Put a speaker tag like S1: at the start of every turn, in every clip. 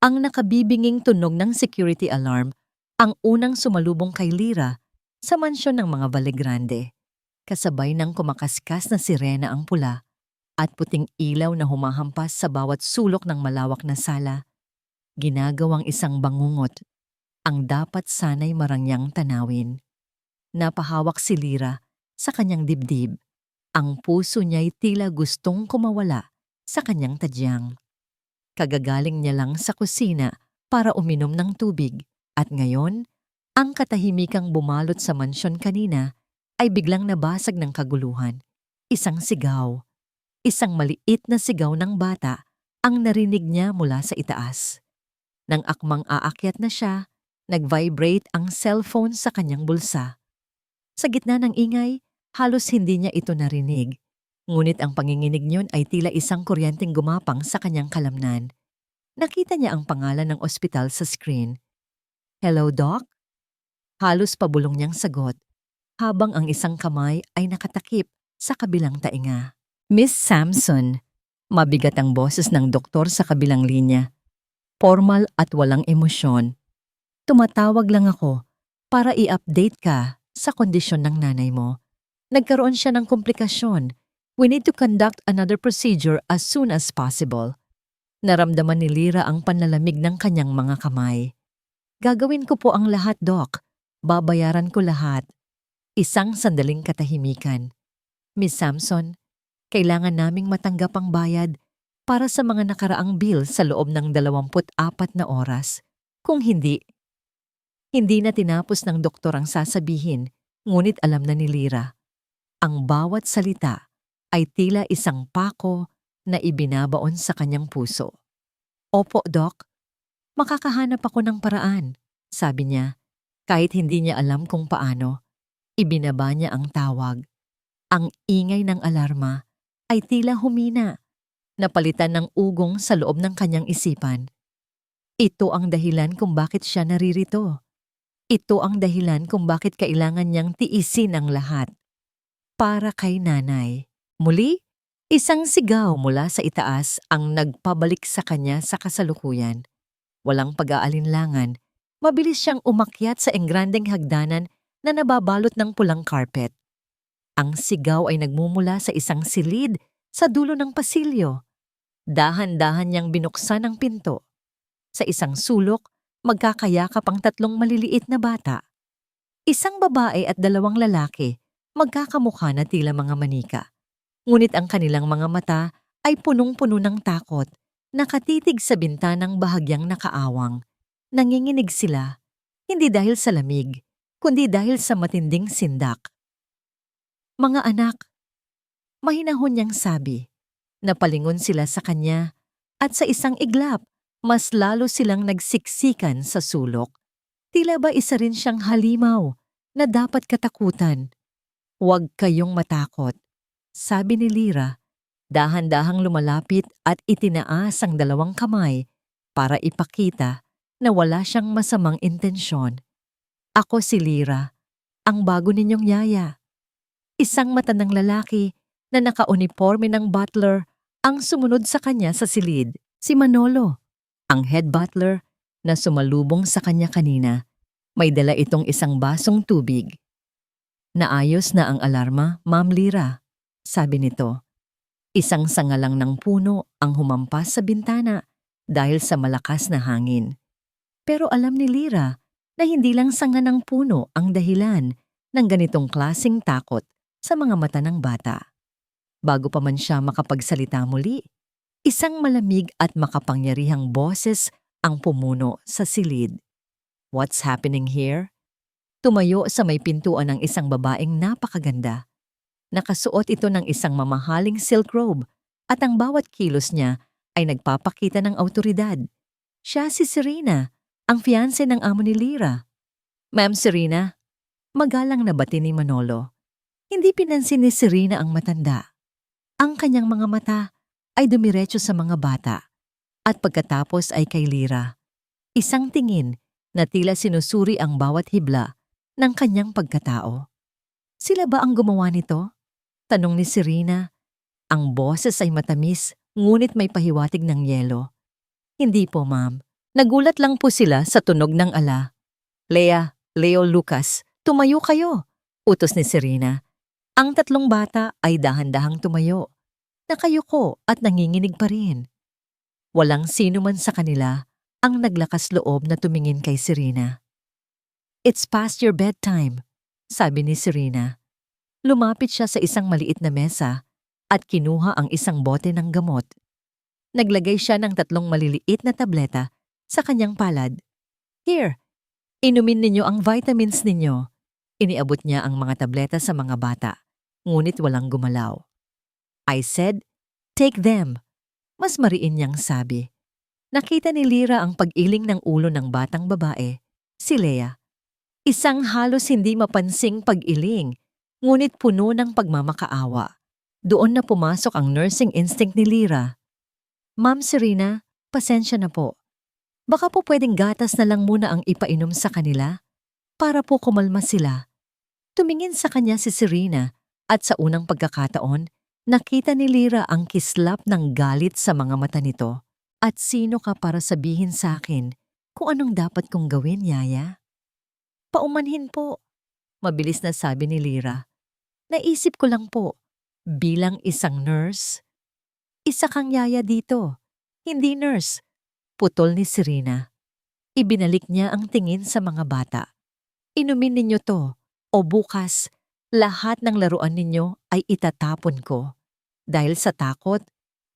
S1: Ang nakabibinging tunog ng security alarm ang unang sumalubong kay Lyra sa mansyon ng mga Vallegrande, kasabay ng kumakaskas na sirena ang pula at puting ilaw na humahampas sa bawat sulok ng malawak na sala, ginagawang isang bangungot ang dapat sanay marangyang tanawin. Napahawak si Lyra sa kanyang dibdib. Ang puso niya'y tila gustong kumawala sa kanyang tadyang. Kagagaling niya lang sa kusina para uminom ng tubig at ngayon, ang katahimikang bumalot sa mansyon kanina ay biglang nabasag ng kaguluhan. Isang sigaw, isang maliit na sigaw ng bata ang narinig niya mula sa itaas. Nang akmang aakyat na siya, nag-vibrate ang cellphone sa kanyang bulsa. Sa gitna ng ingay, halos hindi niya ito narinig. Ngunit ang panginginig niyon ay tila isang kuryenteng gumapang sa kanyang kalamnan. Nakita niya ang pangalan ng ospital sa screen. "Hello, Doc?" Halos pabulong niyang sagot, habang ang isang kamay ay nakatakip sa kabilang tainga. "Miss Samson," mabigat ang boses ng doktor sa kabilang linya. Formal at walang emosyon. "Tumatawag lang ako para i-update ka sa kondisyon ng nanay mo. Nagkaroon siya ng komplikasyon. We need to conduct another procedure as soon as possible." Naramdaman ni Lyra ang panlalamig ng kanyang mga kamay. "Gagawin ko po ang lahat, Doc. Babayaran ko lahat." Isang sandaling katahimikan. "Miss Samson, kailangan naming matanggap ang bayad para sa mga nakaraang bill sa loob ng 24 na oras. Kung hindi..." Hindi na tinapos ng doktor ang sasabihin, ngunit alam na ni Lyra. Ang bawat salita ay tila isang pako na ibinabaon sa kanyang puso. "Opo, Doc. Makakahanap ako ng paraan," sabi niya. Kahit hindi niya alam kung paano, ibinaba niya ang tawag. Ang ingay ng alarma ay tila humina, napalitan ng ugong sa loob ng kanyang isipan. Ito ang dahilan kung bakit siya naririto. Ito ang dahilan kung bakit kailangan niyang tiisin ang lahat. Para kay nanay. Muli, isang sigaw mula sa itaas ang nagpabalik sa kanya sa kasalukuyan. Walang pag-aalinlangan, mabilis siyang umakyat sa engrandeng hagdanan na nababalot ng pulang carpet. Ang sigaw ay nagmumula sa isang silid sa dulo ng pasilyo. Dahan-dahan niyang binuksan ang pinto. Sa isang sulok, magkakayakap ang 3 maliliit na bata. Isang babae at 2 lalaki, magkakamukha na tila mga manika. Ngunit ang kanilang mga mata ay punong-puno ng takot, nakatitig sa bintanang bahagyang nakaawang. Nanginginig sila, hindi dahil sa lamig, kundi dahil sa matinding sindak. "Mga anak," mahinahon niyang sabi. Napalingon sila sa kanya at sa isang iglap, mas lalo silang nagsiksikan sa sulok. Tila ba isa rin siyang halimaw na dapat katakutan. "Huwag kayong matakot," sabi ni Lyra. Dahan-dahang lumalapit at itinaas ang 2 kamay para ipakita na wala siyang masamang intensyon. "Ako si Lyra, ang bago ninyong yaya." Isang matandang lalaki na nakauniforme ng butler ang sumunod sa kanya sa silid. Si Manolo, ang head butler na sumalubong sa kanya kanina. May dala itong isang basong tubig. "Naayos na ang alarma, Ma'am Lyra," sabi nito. Isang sanga lang ng puno ang humampas sa bintana dahil sa malakas na hangin. Pero alam ni Lyra na hindi lang sanga ng puno ang dahilan ng ganitong klaseng takot sa mga mata ng bata. Bago pa man siya makapagsalita muli, isang malamig at makapangyarihang boses ang pumuno sa silid. "What's happening here?" Tumayo sa may pintuan ng isang babaeng napakaganda. Nakasuot ito ng isang mamahaling silk robe at ang bawat kilos niya ay nagpapakita ng awtoridad. Siya si Serena, ang fiancé ng amo ni Lyra. "Ma'am Serena," magalang na bati ni Manolo. Hindi pinansin ni Serena ang matanda. Ang kanyang mga mata ay dumiretso sa mga bata at pagkatapos ay kay Lyra. Isang tingin na tila sinusuri ang bawat hibla ng kanyang pagkatao. "Sila ba ang gumawa nito?" tanong ni Serena. Ang boses ay matamis ngunit may pahiwatig ng yelo. "Hindi po, ma'am. Nagulat lang po sila sa tunog ng ala. Lea, Leo, Lucas, tumayo kayo, utos ni Serena. Ang tatlong bata ay dahan-dahang tumayo. Nakayuko at nanginginig pa rin. Walang sino man sa kanila ang naglakas loob na tumingin kay Serena. "It's past your bedtime," sabi ni Serena. Lumapit siya sa isang maliit na mesa at kinuha ang isang bote ng gamot. Naglagay siya ng 3 maliliit na tableta sa kanyang palad. "Here, inumin ninyo ang vitamins ninyo." Iniabot niya ang mga tableta sa mga bata, ngunit walang gumalaw. "I said, take them," mas mariin niyang sabi. Nakita ni Lyra ang pag-iling ng ulo ng batang babae, si Lea. Isang halos hindi mapansing pag-iling, ngunit puno ng pagmamakaawa. Doon na pumasok ang nursing instinct ni Lyra. "Ma'am Serena, pasensya na po. Baka po pwedeng gatas na lang muna ang ipainom sa kanila para po kumalma sila." Tumingin sa kanya si Serena at sa unang pagkakataon, nakita ni Lyra ang kislap ng galit sa mga mata nito. "At sino ka para sabihin sa akin kung anong dapat kong gawin, Yaya?" "Paumanhin po," mabilis na sabi ni Lyra. "Naisip ko lang po, bilang isang nurse." "Isa kang yaya dito, hindi nurse," putol ni Serena. Ibinalik niya ang tingin sa mga bata. "Inumin ninyo to, o bukas, lahat ng laruan ninyo ay itatapon ko." Dahil sa takot,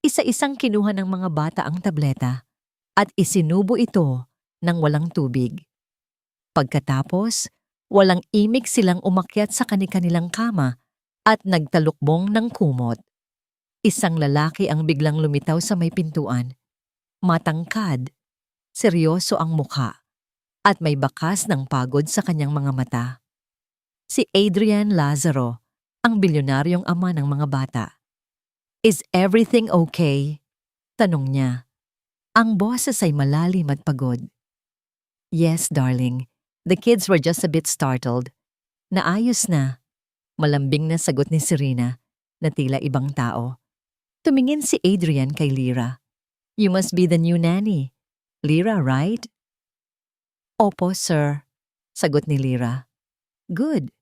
S1: isa-isang kinuha ng mga bata ang tableta at isinubo ito ng walang tubig. Pagkatapos, walang imik silang umakyat sa kani-kanilang kama at nagtalukbong ng kumot. Isang lalaki ang biglang lumitaw sa may pintuan. Matangkad, seryoso ang mukha, at may bakas ng pagod sa kanyang mga mata. Si Adrian Lazaro, ang bilyonaryong ama ng mga bata. "Is everything okay?" tanong niya. Ang boses ay malalim at pagod. "Yes, darling. The kids were just a bit startled." "Naayos na," malambing na sagot ni Serena, na tila ibang tao. Tumingin si Adrian kay Lyra. "You must be the new nanny. Lyra, right?" "Opo, sir," sagot ni Lyra. "Good.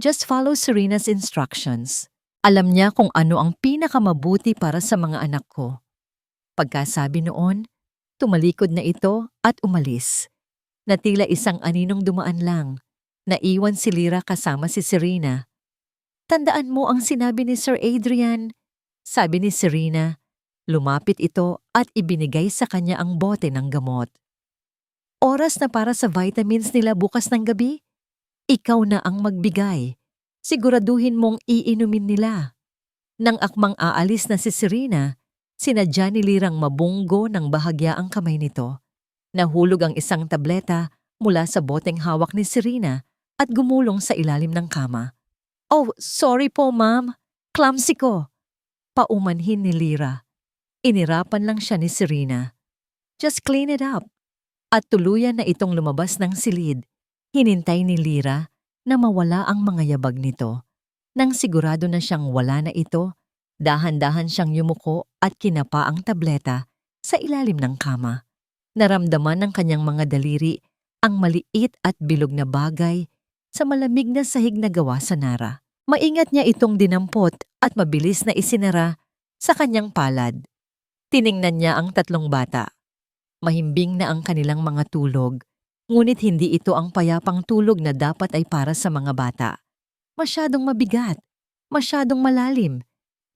S1: Just follow Serena's instructions. Alam niya kung ano ang pinakamabuti para sa mga anak ko." Pagkasabi noon, tumalikod na ito at umalis. Na tila isang aninong dumaan lang, naiwan si Lyra kasama si Serena. "Tandaan mo ang sinabi ni Sir Adrian," sabi ni Serena. Lumapit ito at ibinigay sa kanya ang bote ng gamot. "Oras na para sa vitamins nila bukas ng gabi. Ikaw na ang magbigay. Siguraduhin mong iinumin nila." Nang akmang aalis na si Serena, sinadya ni Lyrang mabunggo ng bahagya ang kamay nito. Nahulog ang isang tableta mula sa boteng hawak ni Serena at gumulong sa ilalim ng kama. "Oh, sorry po, ma'am. Clumsy ko." Paumanhin ni Lyra. Inirapan lang siya ni Serena. "Just clean it up." At tuluyan na itong lumabas ng silid. Hinintay ni Lyra na mawala ang mga yabag nito. Nang sigurado na siyang wala na ito, dahan-dahan siyang yumuko at kinapa ang tableta sa ilalim ng kama. Naramdaman ng kanyang mga daliri ang maliit at bilog na bagay sa malamig na sahig na gawa sa Nara. Maingat niya itong dinampot at mabilis na isinara sa kanyang palad. Tiningnan niya ang 3 bata. Mahimbing na ang kanilang mga tulog, ngunit hindi ito ang payapang tulog na dapat ay para sa mga bata. Masyadong mabigat, masyadong malalim.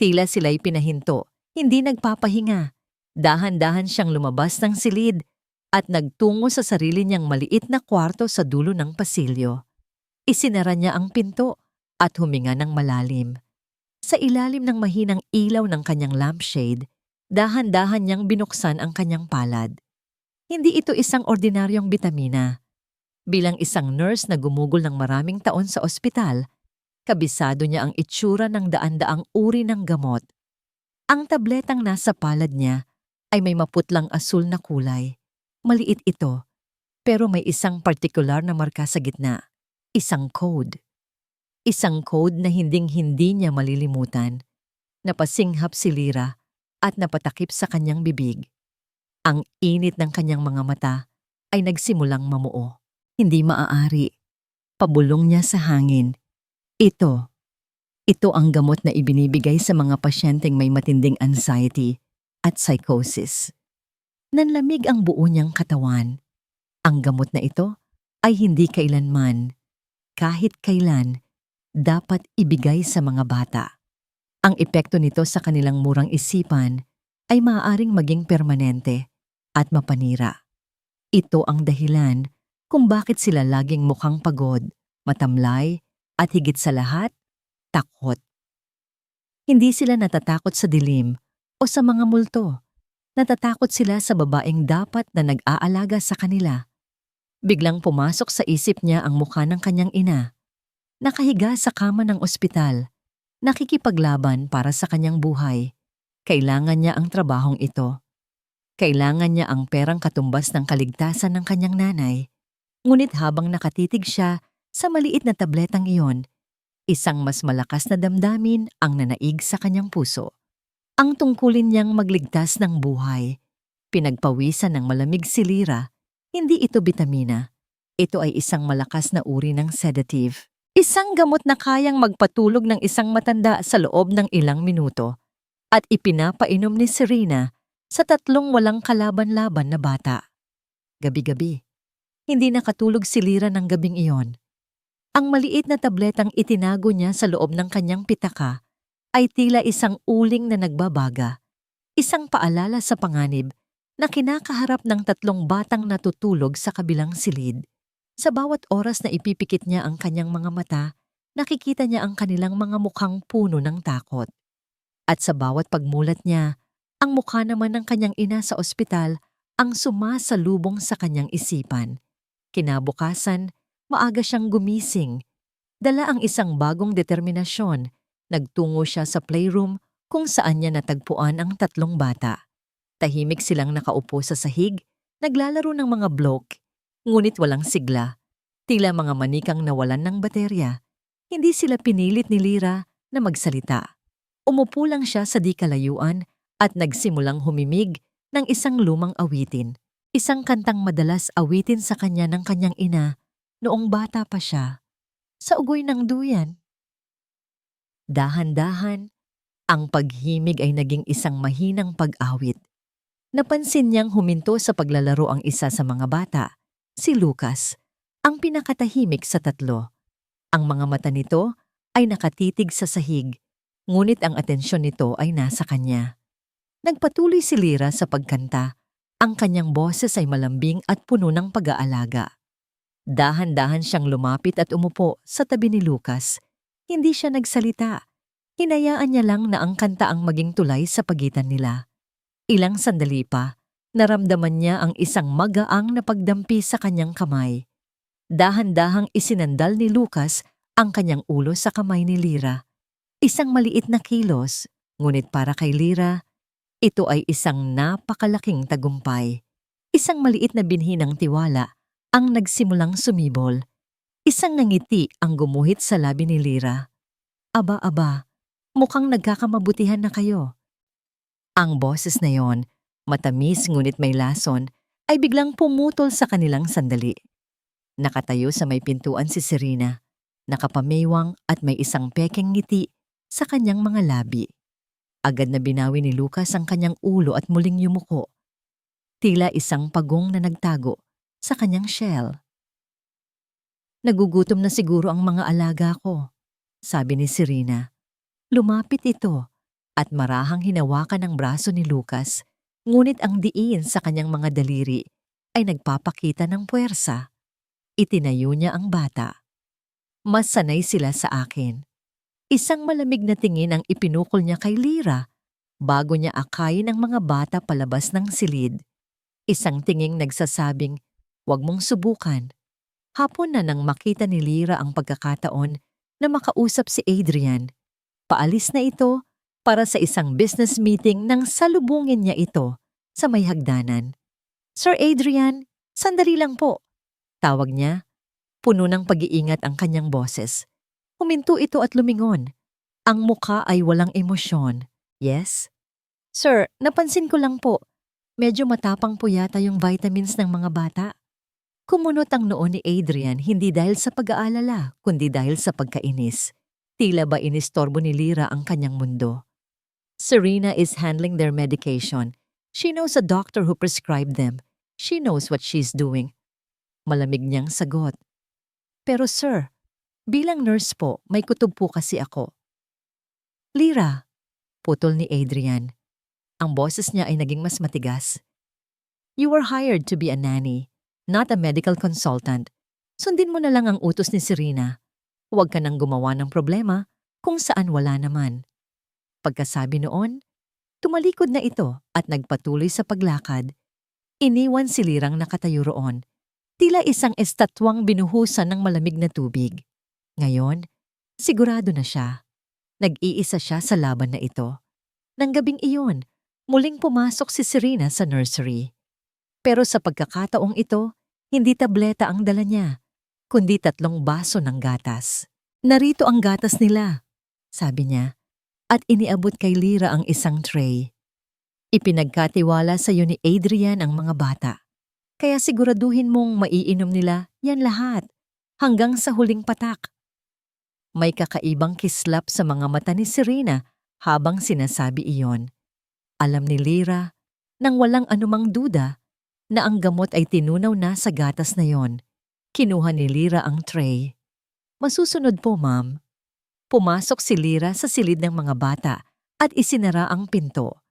S1: Tila sila'y pinahinto, hindi nagpapahinga. Dahan-dahan siyang lumabas ng silid at nagtungo sa sarili niyang maliit na kwarto sa dulo ng pasilyo. Isinara niya ang pinto at huminga ng malalim. Sa ilalim ng mahinang ilaw ng kanyang lampshade, dahan-dahan niyang binuksan ang kanyang palad. Hindi ito isang ordinaryong bitamina. Bilang isang nurse na gumugol ng maraming taon sa ospital, kabisado niya ang itsura ng daan-daang uri ng gamot. Ang tabletang nasa palad niya ay may maputlang asul na kulay. Maliit ito, pero may isang partikular na marka sa gitna. Isang code. Isang code na hinding-hindi niya malilimutan. Napasinghap si Lyra at napatakip sa kanyang bibig. Ang init ng kanyang mga mata ay nagsimulang mamuo. Hindi maaari. Pabulong niya sa hangin. Ito ang gamot na ibinibigay sa mga pasyenteng may matinding anxiety at psychosis. Nanlamig ang buo niyang katawan. Ang gamot na ito ay hindi kailanman, kahit kailan, dapat ibigay sa mga bata. Ang epekto nito sa kanilang murang isipan ay maaaring maging permanente at mapanira. Ito ang dahilan kung bakit sila laging mukhang pagod, matamlay, at higit sa lahat, takot. Hindi sila natatakot sa dilim o sa mga multo. Natatakot sila sa babaeng dapat na nag-aalaga sa kanila. Biglang pumasok sa isip niya ang mukha ng kanyang ina. Nakahiga sa kama ng ospital, nakikipaglaban para sa kanyang buhay. Kailangan niya ang trabahong ito. Kailangan niya ang perang katumbas ng kaligtasan ng kanyang nanay. Ngunit habang nakatitig siya sa maliit na tabletang iyon, isang mas malakas na damdamin ang nanaig sa kanyang puso. Ang tungkulin niyang magligtas ng buhay. Pinagpawisan ng malamig si Lyra. Hindi ito bitamina. Ito ay isang malakas na uri ng sedative. Isang gamot na kayang magpatulog ng isang matanda sa loob ng ilang minuto. At ipinapainom ni Serena sa 3 walang kalaban-laban na bata. Gabi-gabi, hindi nakatulog si Lyra ng gabing iyon. Ang maliit na tabletang itinago niya sa loob ng kanyang pitaka ay tila isang uling na nagbabaga, isang paalala sa panganib na kinakaharap ng 3 batang natutulog sa kabilang silid. Sa bawat oras na ipipikit niya ang kanyang mga mata, nakikita niya ang kanilang mga mukhang puno ng takot. At sa bawat pagmulat niya, ang mukha naman ng kanyang ina sa ospital ang sumasalubong sa kanyang isipan. Kinabukasan, maaga siyang gumising. Dala ang isang bagong determinasyon. Nagtungo siya sa playroom kung saan niya natagpuan ang 3 bata. Tahimik silang nakaupo sa sahig, naglalaro ng mga bloke, ngunit walang sigla. Tila mga manikang nawalan ng baterya. Hindi sila pinilit ni Lyra na magsalita. Umupo lang siya sa di kalayuan at nagsimulang humimig ng isang lumang awitin. Isang kantang madalas awitin sa kanya ng kanyang ina noong bata pa siya. Sa ugoy ng duyan. Dahan-dahan, ang paghimig ay naging isang mahinang pag-awit. Napansin niyang huminto sa paglalaro ang isa sa mga bata, si Lucas, ang pinakatahimik sa 3. Ang mga mata nito ay nakatitig sa sahig, ngunit ang atensyon nito ay nasa kanya. Nagpatuloy si Lyra sa pagkanta. Ang kanyang boses ay malambing at puno ng pag-aalaga. Dahan-dahan siyang lumapit at umupo sa tabi ni Lucas. Hindi siya nagsalita. Hinayaan niya lang na ang kanta ang maging tulay sa pagitan nila. Ilang sandali pa, naramdaman niya ang isang magaang na pagdampi sa kanyang kamay. Dahan-dahang isinandal ni Lucas ang kanyang ulo sa kamay ni Lyra. Isang maliit na kilos, ngunit para kay Lyra, ito ay isang napakalaking tagumpay. Isang maliit na binhi ng tiwala ang nagsimulang sumibol. Isang ngiti ang gumuhit sa labi ni Lyra. Aba, mukhang nagkakamabutihan na kayo. Ang boses na yon, matamis ngunit may lason, ay biglang pumutol sa kanilang sandali. Nakatayo sa may pintuan si Serena, nakapamewang at may isang pekeng ngiti sa kanyang mga labi. Agad na binawi ni Lucas ang kanyang ulo at muling yumuko. Tila isang pagong na nagtago sa kanyang shell. Nagugutom na siguro ang mga alaga ko, sabi ni Serena. Lumapit ito at marahang hinawakan ang braso ni Lucas, ngunit ang diin sa kanyang mga daliri ay nagpapakita ng puwersa. Itinayo niya ang bata. Mas sanay sila sa akin. Isang malamig na tingin ang ipinukol niya kay Lyra bago niya akayin ang mga bata palabas ng silid. Isang tinging nagsasabing, "Huwag mong subukan." Hapon na nang makita ni Lyra ang pagkakataon na makausap si Adrian. Paalis na ito para sa isang business meeting nang salubungin niya ito sa may hagdanan. "Sir Adrian, sandali lang po," tawag niya. Puno ng pag-iingat ang kanyang boses. Huminto ito at lumingon. Ang mukha ay walang emosyon. "Yes?" "Sir, napansin ko lang po. Medyo matapang po yata yung vitamins ng mga bata. Kumunot ang noo ni Adrian hindi dahil sa pag-aalala, kundi dahil sa pagkainis. Tila ba inistorbo ni Lyra ang kanyang mundo. Serena is handling their medication. She knows a doctor who prescribed them. She knows what she's doing. Malamig niyang sagot. Pero sir, bilang nurse po, may kutob po kasi ako. Lyra, putol ni Adrian. Ang boses niya ay naging mas matigas. You were hired to be a nanny, not a medical consultant. Sundin mo na lang ang utos ni Serena. Huwag ka nang gumawa ng problema kung saan wala naman. Pagkasabi noon, tumalikod na ito at nagpatuloy sa paglakad. Iniwan si Lirang nakatayo roon. Tila isang estatwang binuhusan ng malamig na tubig. Ngayon, sigurado na siya. Nag-iisa siya sa laban na ito. Nang gabing iyon, muling pumasok si Serena sa nursery. Pero sa pagkakataong ito, hindi tableta ang dala niya, kundi 3 baso ng gatas. Narito ang gatas nila, sabi niya, at iniabot kay Lyra ang isang tray. Ipinagkatiwala sa iyo ni Adrian ang mga bata. Kaya siguraduhin mong maiinom nila yan lahat, hanggang sa huling patak. May kakaibang kislap sa mga mata ni Serena habang sinasabi iyon. Alam ni Lyra, nang walang anumang duda, na ang gamot ay tinunaw na sa gatas na yon. Kinuha ni Lyra ang tray. Masusunod po, ma'am. Pumasok si Lyra sa silid ng mga bata at isinara ang pinto.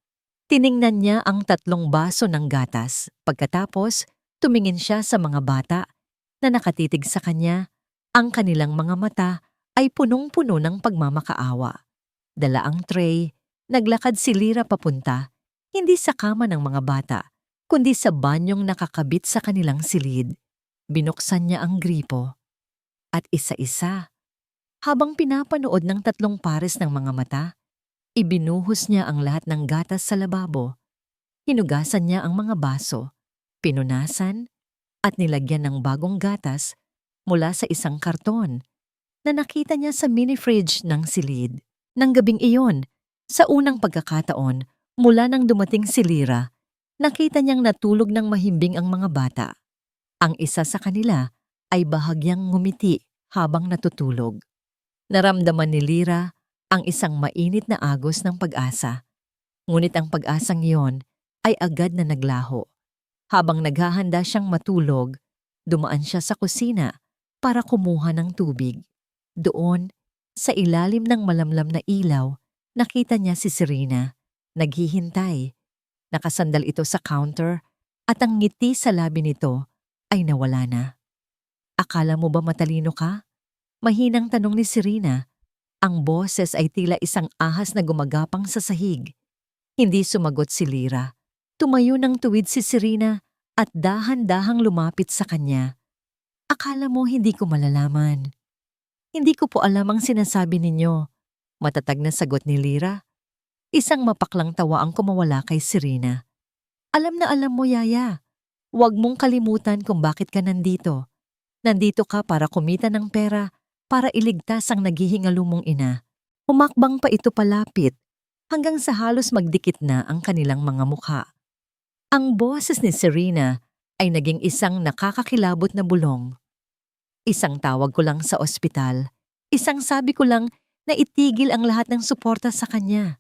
S1: Tiningnan niya ang 3 baso ng gatas. Pagkatapos, tumingin siya sa mga bata na nakatitig sa kanya. Ang kanilang mga mata ay punong-puno ng pagmamakaawa. Dala ang tray, naglakad si Lyra papunta, hindi sa kama ng mga bata, kundi sa banyong nakakabit sa kanilang silid. Binuksan niya ang gripo. At isa-isa, habang pinapanood ng 3 pares ng mga mata, ibinuhos niya ang lahat ng gatas sa lababo. Hinugasan niya ang mga baso, pinunasan, at nilagyan ng bagong gatas mula sa isang karton na nakita niya sa mini-fridge ng silid. Nang gabing iyon, sa unang pagkakataon, mula nang dumating si Lyra, nakita niyang natulog ng mahimbing ang mga bata. Ang isa sa kanila ay bahagyang ngumiti habang natutulog. Naramdaman ni Lyra ang isang mainit na agos ng pag-asa. Ngunit ang pag-asang iyon ay agad na naglaho. Habang naghahanda siyang matulog, dumaan siya sa kusina para kumuha ng tubig. Doon, sa ilalim ng malamlam na ilaw, nakita niya si Serena. Naghihintay. Nakasandal ito sa counter at ang ngiti sa labi nito ay nawala na. Akala mo ba matalino ka? Mahinang tanong ni Serena. Ang boses ay tila isang ahas na gumagapang sa sahig. Hindi sumagot si Lyra. Tumayo ng tuwid si Serena at dahan-dahang lumapit sa kanya. Akala mo hindi ko malalaman. Hindi ko po alam ang sinasabi ninyo. Matatag na sagot ni Lyra. Isang mapaklang tawa ang kumawala kay Serena. Alam na alam mo, Yaya. Huwag mong kalimutan kung bakit ka nandito. Nandito ka para kumita ng pera, para iligtas ang naghihingalo mong ina. Humakbang pa ito palapit, hanggang sa halos magdikit na ang kanilang mga mukha. Ang boses ni Serena ay naging isang nakakakilabot na bulong. Isang tawag ko lang sa ospital, isang sabi ko lang na itigil ang lahat ng suporta sa kanya.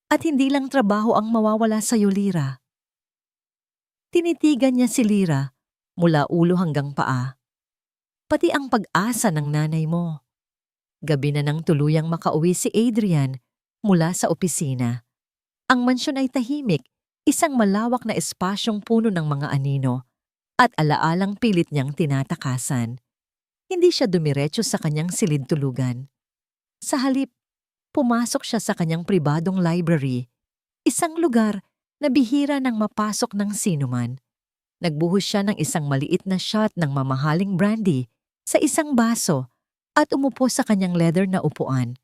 S1: At hindi lang trabaho ang mawawala sa iyo, Lyra. Tinitigan niya si Lyra mula ulo hanggang paa. Pati ang pag-asa ng nanay mo. Gabi na nang tuluyang makauwi si Adrian mula sa opisina. Ang mansyon ay tahimik, isang malawak na espasyong puno ng mga anino at alaalang pilit niyang tinatakasan. Hindi siya dumiretso sa kanyang silid tulugan. Sa halip, pumasok siya sa kanyang pribadong library, isang lugar na bihira nang mapasok ng sinuman. Nagbuhos siya ng isang maliit na shot ng mamahaling brandy sa isang baso at umupo sa kanyang leather na upuan.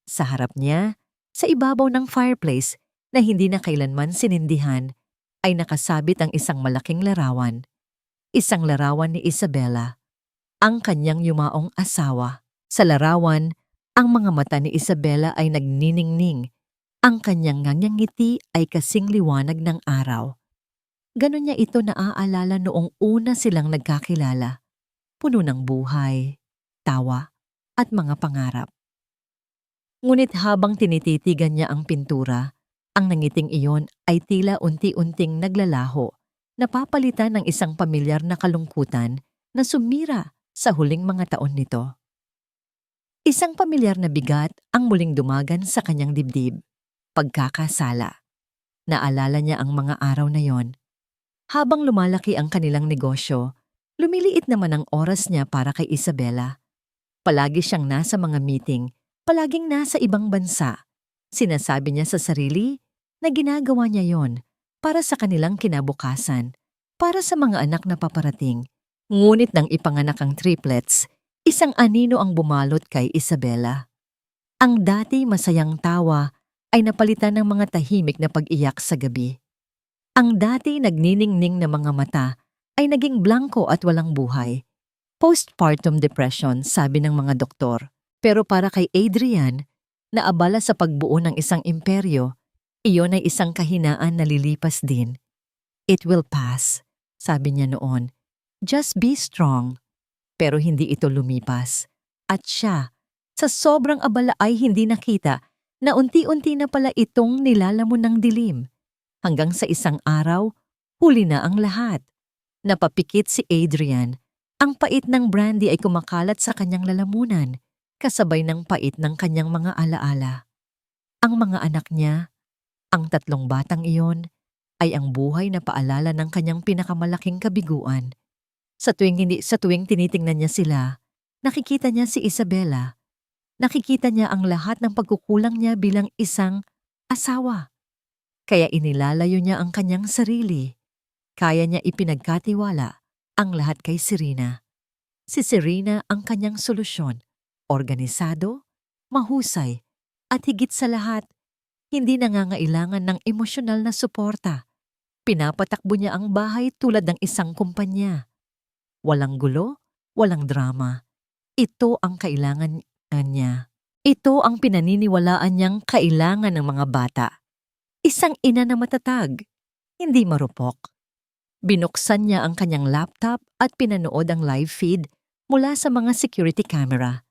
S1: Sa harap niya, sa ibabaw ng fireplace na hindi na kailanman sinindihan, ay nakasabit ang isang malaking larawan. Isang larawan ni Isabella, ang kanyang yumaong asawa. Sa larawan, ang mga mata ni Isabella ay nagniningning. Ang kanyang ngiti ay kasing liwanag ng araw. Ganon niya ito naaalala noong una silang nagkakilala, puno ng buhay, tawa, at mga pangarap. Ngunit habang tinititigan niya ang pintura, ang nangiting iyon ay tila unti-unting naglalaho, napapalitan ng isang pamilyar na kalungkutan na sumira sa huling mga taon nito. Isang pamilyar na bigat ang muling dumagan sa kanyang dibdib, pagkakasala. Naalala niya ang mga araw na yon. Habang lumalaki ang kanilang negosyo, lumiliit naman ang oras niya para kay Isabela. Palagi siyang nasa mga meeting, palaging nasa ibang bansa. Sinasabi niya sa sarili na ginagawa niya yon para sa kanilang kinabukasan, para sa mga anak na paparating. Ngunit nang ipanganak ang triplets, isang anino ang bumalot kay Isabela. Ang dati masayang tawa ay napalitan ng mga tahimik na pag-iyak sa gabi. Ang dati nagniningning na mga mata ay naging blanko at walang buhay. Postpartum depression, sabi ng mga doktor. Pero para kay Adrian, na abala sa pagbuo ng isang imperyo, iyon ay isang kahinaan na lilipas din. It will pass, sabi niya noon. Just be strong. Pero hindi ito lumipas. At siya, sa sobrang abala ay hindi nakita na unti-unti na pala itong nilalamon ng dilim. Hanggang sa isang araw, huli na ang lahat. Napapikit si Adrian. Ang pait ng brandy ay kumakalat sa kanyang lalamunan, kasabay ng pait ng kanyang mga alaala. Ang mga anak niya, ang 3 batang iyon, ay ang buhay na paalala ng kanyang pinakamalaking kabiguan. Sa tuwing tinitingnan niya sila, nakikita niya si Isabela. Nakikita niya ang lahat ng pagkukulang niya bilang isang asawa. Kaya inilalayo niya ang kanyang sarili. Kaya niya ipinagkatiwala ang lahat kay Serena. Si Serena ang kanyang solusyon. Organisado, mahusay, at higit sa lahat, hindi nangangailangan ng emosyonal na suporta. Pinapatakbo niya ang bahay tulad ng isang kumpanya. Walang gulo, walang drama. Ito ang kailangan niya. Ito ang pinaniniwalaan niyang kailangan ng mga bata. Isang ina na matatag, hindi marupok. Binuksan niya ang kanyang laptop at pinanood ang live feed mula sa mga security camera.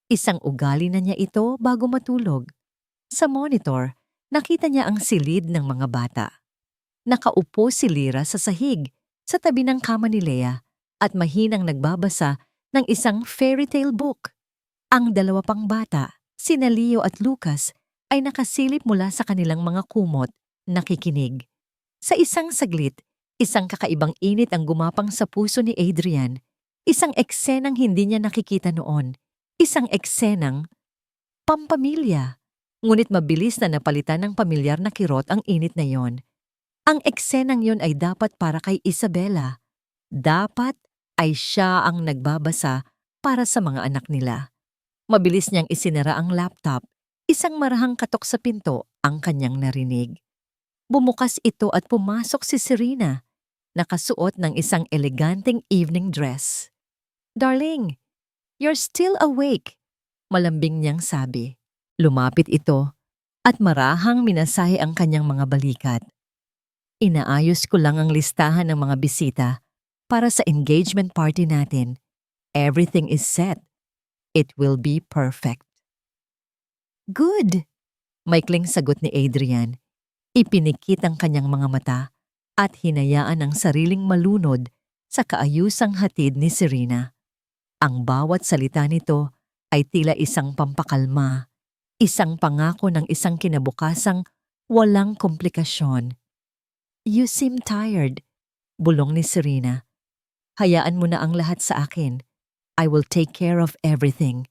S1: Isang ugali na niya ito bago matulog. Sa monitor, nakita niya ang silid ng mga bata. Nakaupo si Lyra sa sahig, sa tabi ng kama ni Leah, at mahinang nagbabasa ng isang fairy tale book. Ang 2 pang bata, sina Leo at Lucas, ay nakasilip mula sa kanilang mga kumot, nakikinig. Sa isang saglit, isang kakaibang init ang gumapang sa puso ni Adrian. Isang eksenang hindi niya nakikita noon. Isang eksenang pampamilya. Ngunit mabilis na napalitan ng pamilyar na kirot ang init na yon. Ang eksenang yon ay dapat para kay Isabela. Dapat ay siya ang nagbabasa para sa mga anak nila. Mabilis niyang isinara ang laptop. Isang marahang katok sa pinto ang kanyang narinig. Bumukas ito at pumasok si Serena, nakasuot ng isang eleganteng evening dress. "Darling, you're still awake," malambing niyang sabi. Lumapit ito at marahang minasahe ang kanyang mga balikat. "Inaayos ko lang ang listahan ng mga bisita para sa engagement party natin. Everything is set. It will be perfect." "Good," maikling sagot ni Adrian. Ipinikit ang kanyang mga mata at hinayaan ang sariling malunod sa kaayusang hatid ni Serena. Ang bawat salita nito ay tila isang pampakalma, isang pangako ng isang kinabukasang walang komplikasyon. "You seem tired," bulong ni Serena. "Hayaan mo na ang lahat sa akin. I will take care of everything.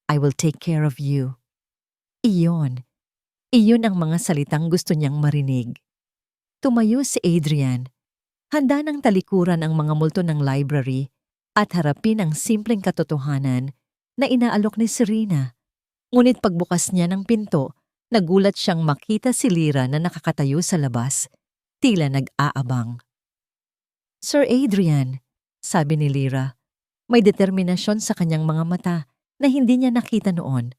S1: I will take care of you." Iyon ang mga salitang gusto niyang marinig. Tumayo si Adrian. Handa ng talikuran ang mga multo ng library at harapin ang simpleng katotohanan na inaalok ni Serena. Ngunit pagbukas niya ng pinto, nagulat siyang makita si Lyra na nakakatayo sa labas, tila nag-aabang. "Sir Adrian," sabi ni Lyra, may determinasyon sa kanyang mga mata na hindi niya nakita noon.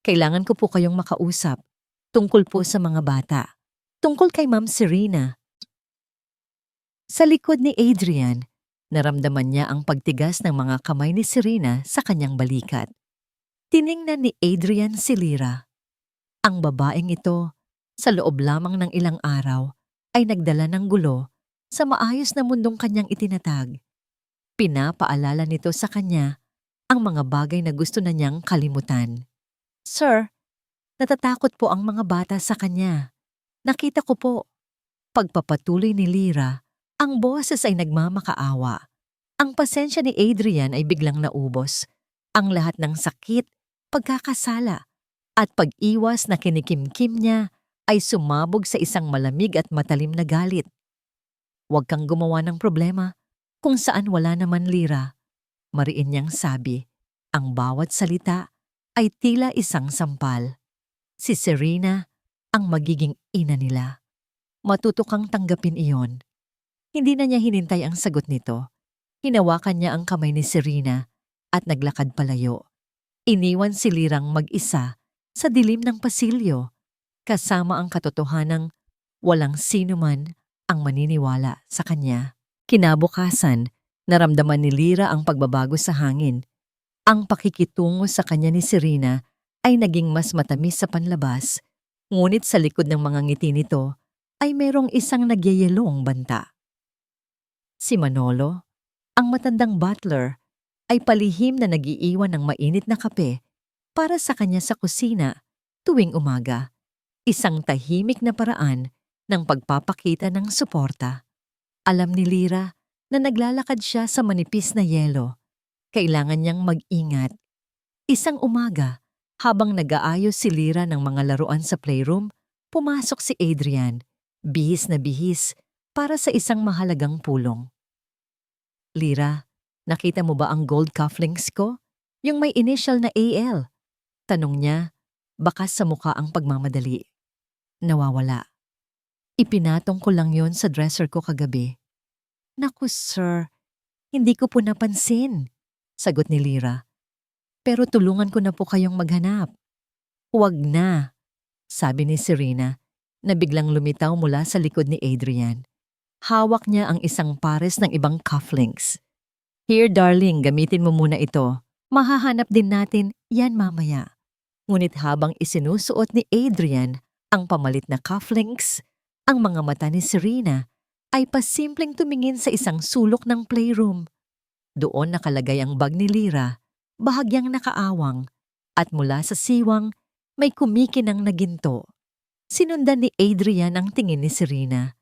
S1: "Kailangan ko po kayong makausap. Tungkol po sa mga bata. Tungkol kay Ma'am Serena." Sa likod ni Adrian, naramdaman niya ang pagtigas ng mga kamay ni Serena sa kanyang balikat. Tiningnan ni Adrian si Lyra. Ang babaeng ito, sa loob lamang ng ilang araw, ay nagdala ng gulo sa maayos na mundong kanyang itinatag. Pinapaalala nito sa kanya ang mga bagay na gusto na niyang kalimutan. Sir, natatakot po ang mga bata sa kanya. Nakita ko po. Pagpapatuloy ni Lyra, ang boses ay nagmamakaawa. Ang pasensya ni Adrian ay biglang naubos. Ang lahat ng sakit, pagkakasala, at pag-iwas na kinikimkim niya ay sumabog sa isang malamig at matalim na galit. Huwag kang gumawa ng problema kung saan wala naman, Lyra. Mariin niyang sabi, ang bawat salita ay tila isang sampal. Si Serena ang magiging ina nila. Matuto kang tanggapin iyon. Hindi na niya hinintay ang sagot nito. Hinawakan niya ang kamay ni Serena at naglakad palayo. Iniwan si Lyrang mag-isa sa dilim ng pasilyo, kasama ang katotohanang walang sino man ang maniniwala sa kanya. Kinabukasan, naramdaman ni Lyra ang pagbabago sa hangin. Ang pakikitungo sa kanya ni Serena ay naging mas matamis sa panlabas, ngunit sa likod ng mga ngiti nito ay merong isang nagyayelong banta. Si Manolo, ang matandang butler, ay palihim na nagiiwan ng mainit na kape para sa kanya sa kusina tuwing umaga. Isang tahimik na paraan ng pagpapakita ng suporta. Alam ni Lyra na naglalakad siya sa manipis na yelo. Kailangan niyang mag-ingat. Isang umaga, habang nag-aayos si Lyra ng mga laruan sa playroom, pumasok si Adrian, bihis na bihis, para sa isang mahalagang pulong. Lyra, nakita mo ba ang gold cufflinks ko? Yung may initial na AL. Tanong niya, bakas sa mukha ang pagmamadali. Nawawala. Ipinatong ko lang yon sa dresser ko kagabi. Naku sir, hindi ko po napansin, sagot ni Lyra. Pero tulungan ko na po kayong maghanap. Huwag na, sabi ni Serena, na biglang lumitaw mula sa likod ni Adrian. Hawak niya ang isang pares ng ibang cufflinks. Here darling, gamitin mo muna ito. Mahahanap din natin yan mamaya. Ngunit habang isinusuot ni Adrian ang pamalit na cufflinks, ang mga mata ni Serena ay pasimpleng tumingin sa isang sulok ng playroom. Doon nakalagay ang bag ni Lyra, bahagyang nakaawang, at mula sa siwang may kumikinang na ginto. Sinundan ni Adrian ang tingin ni Serena.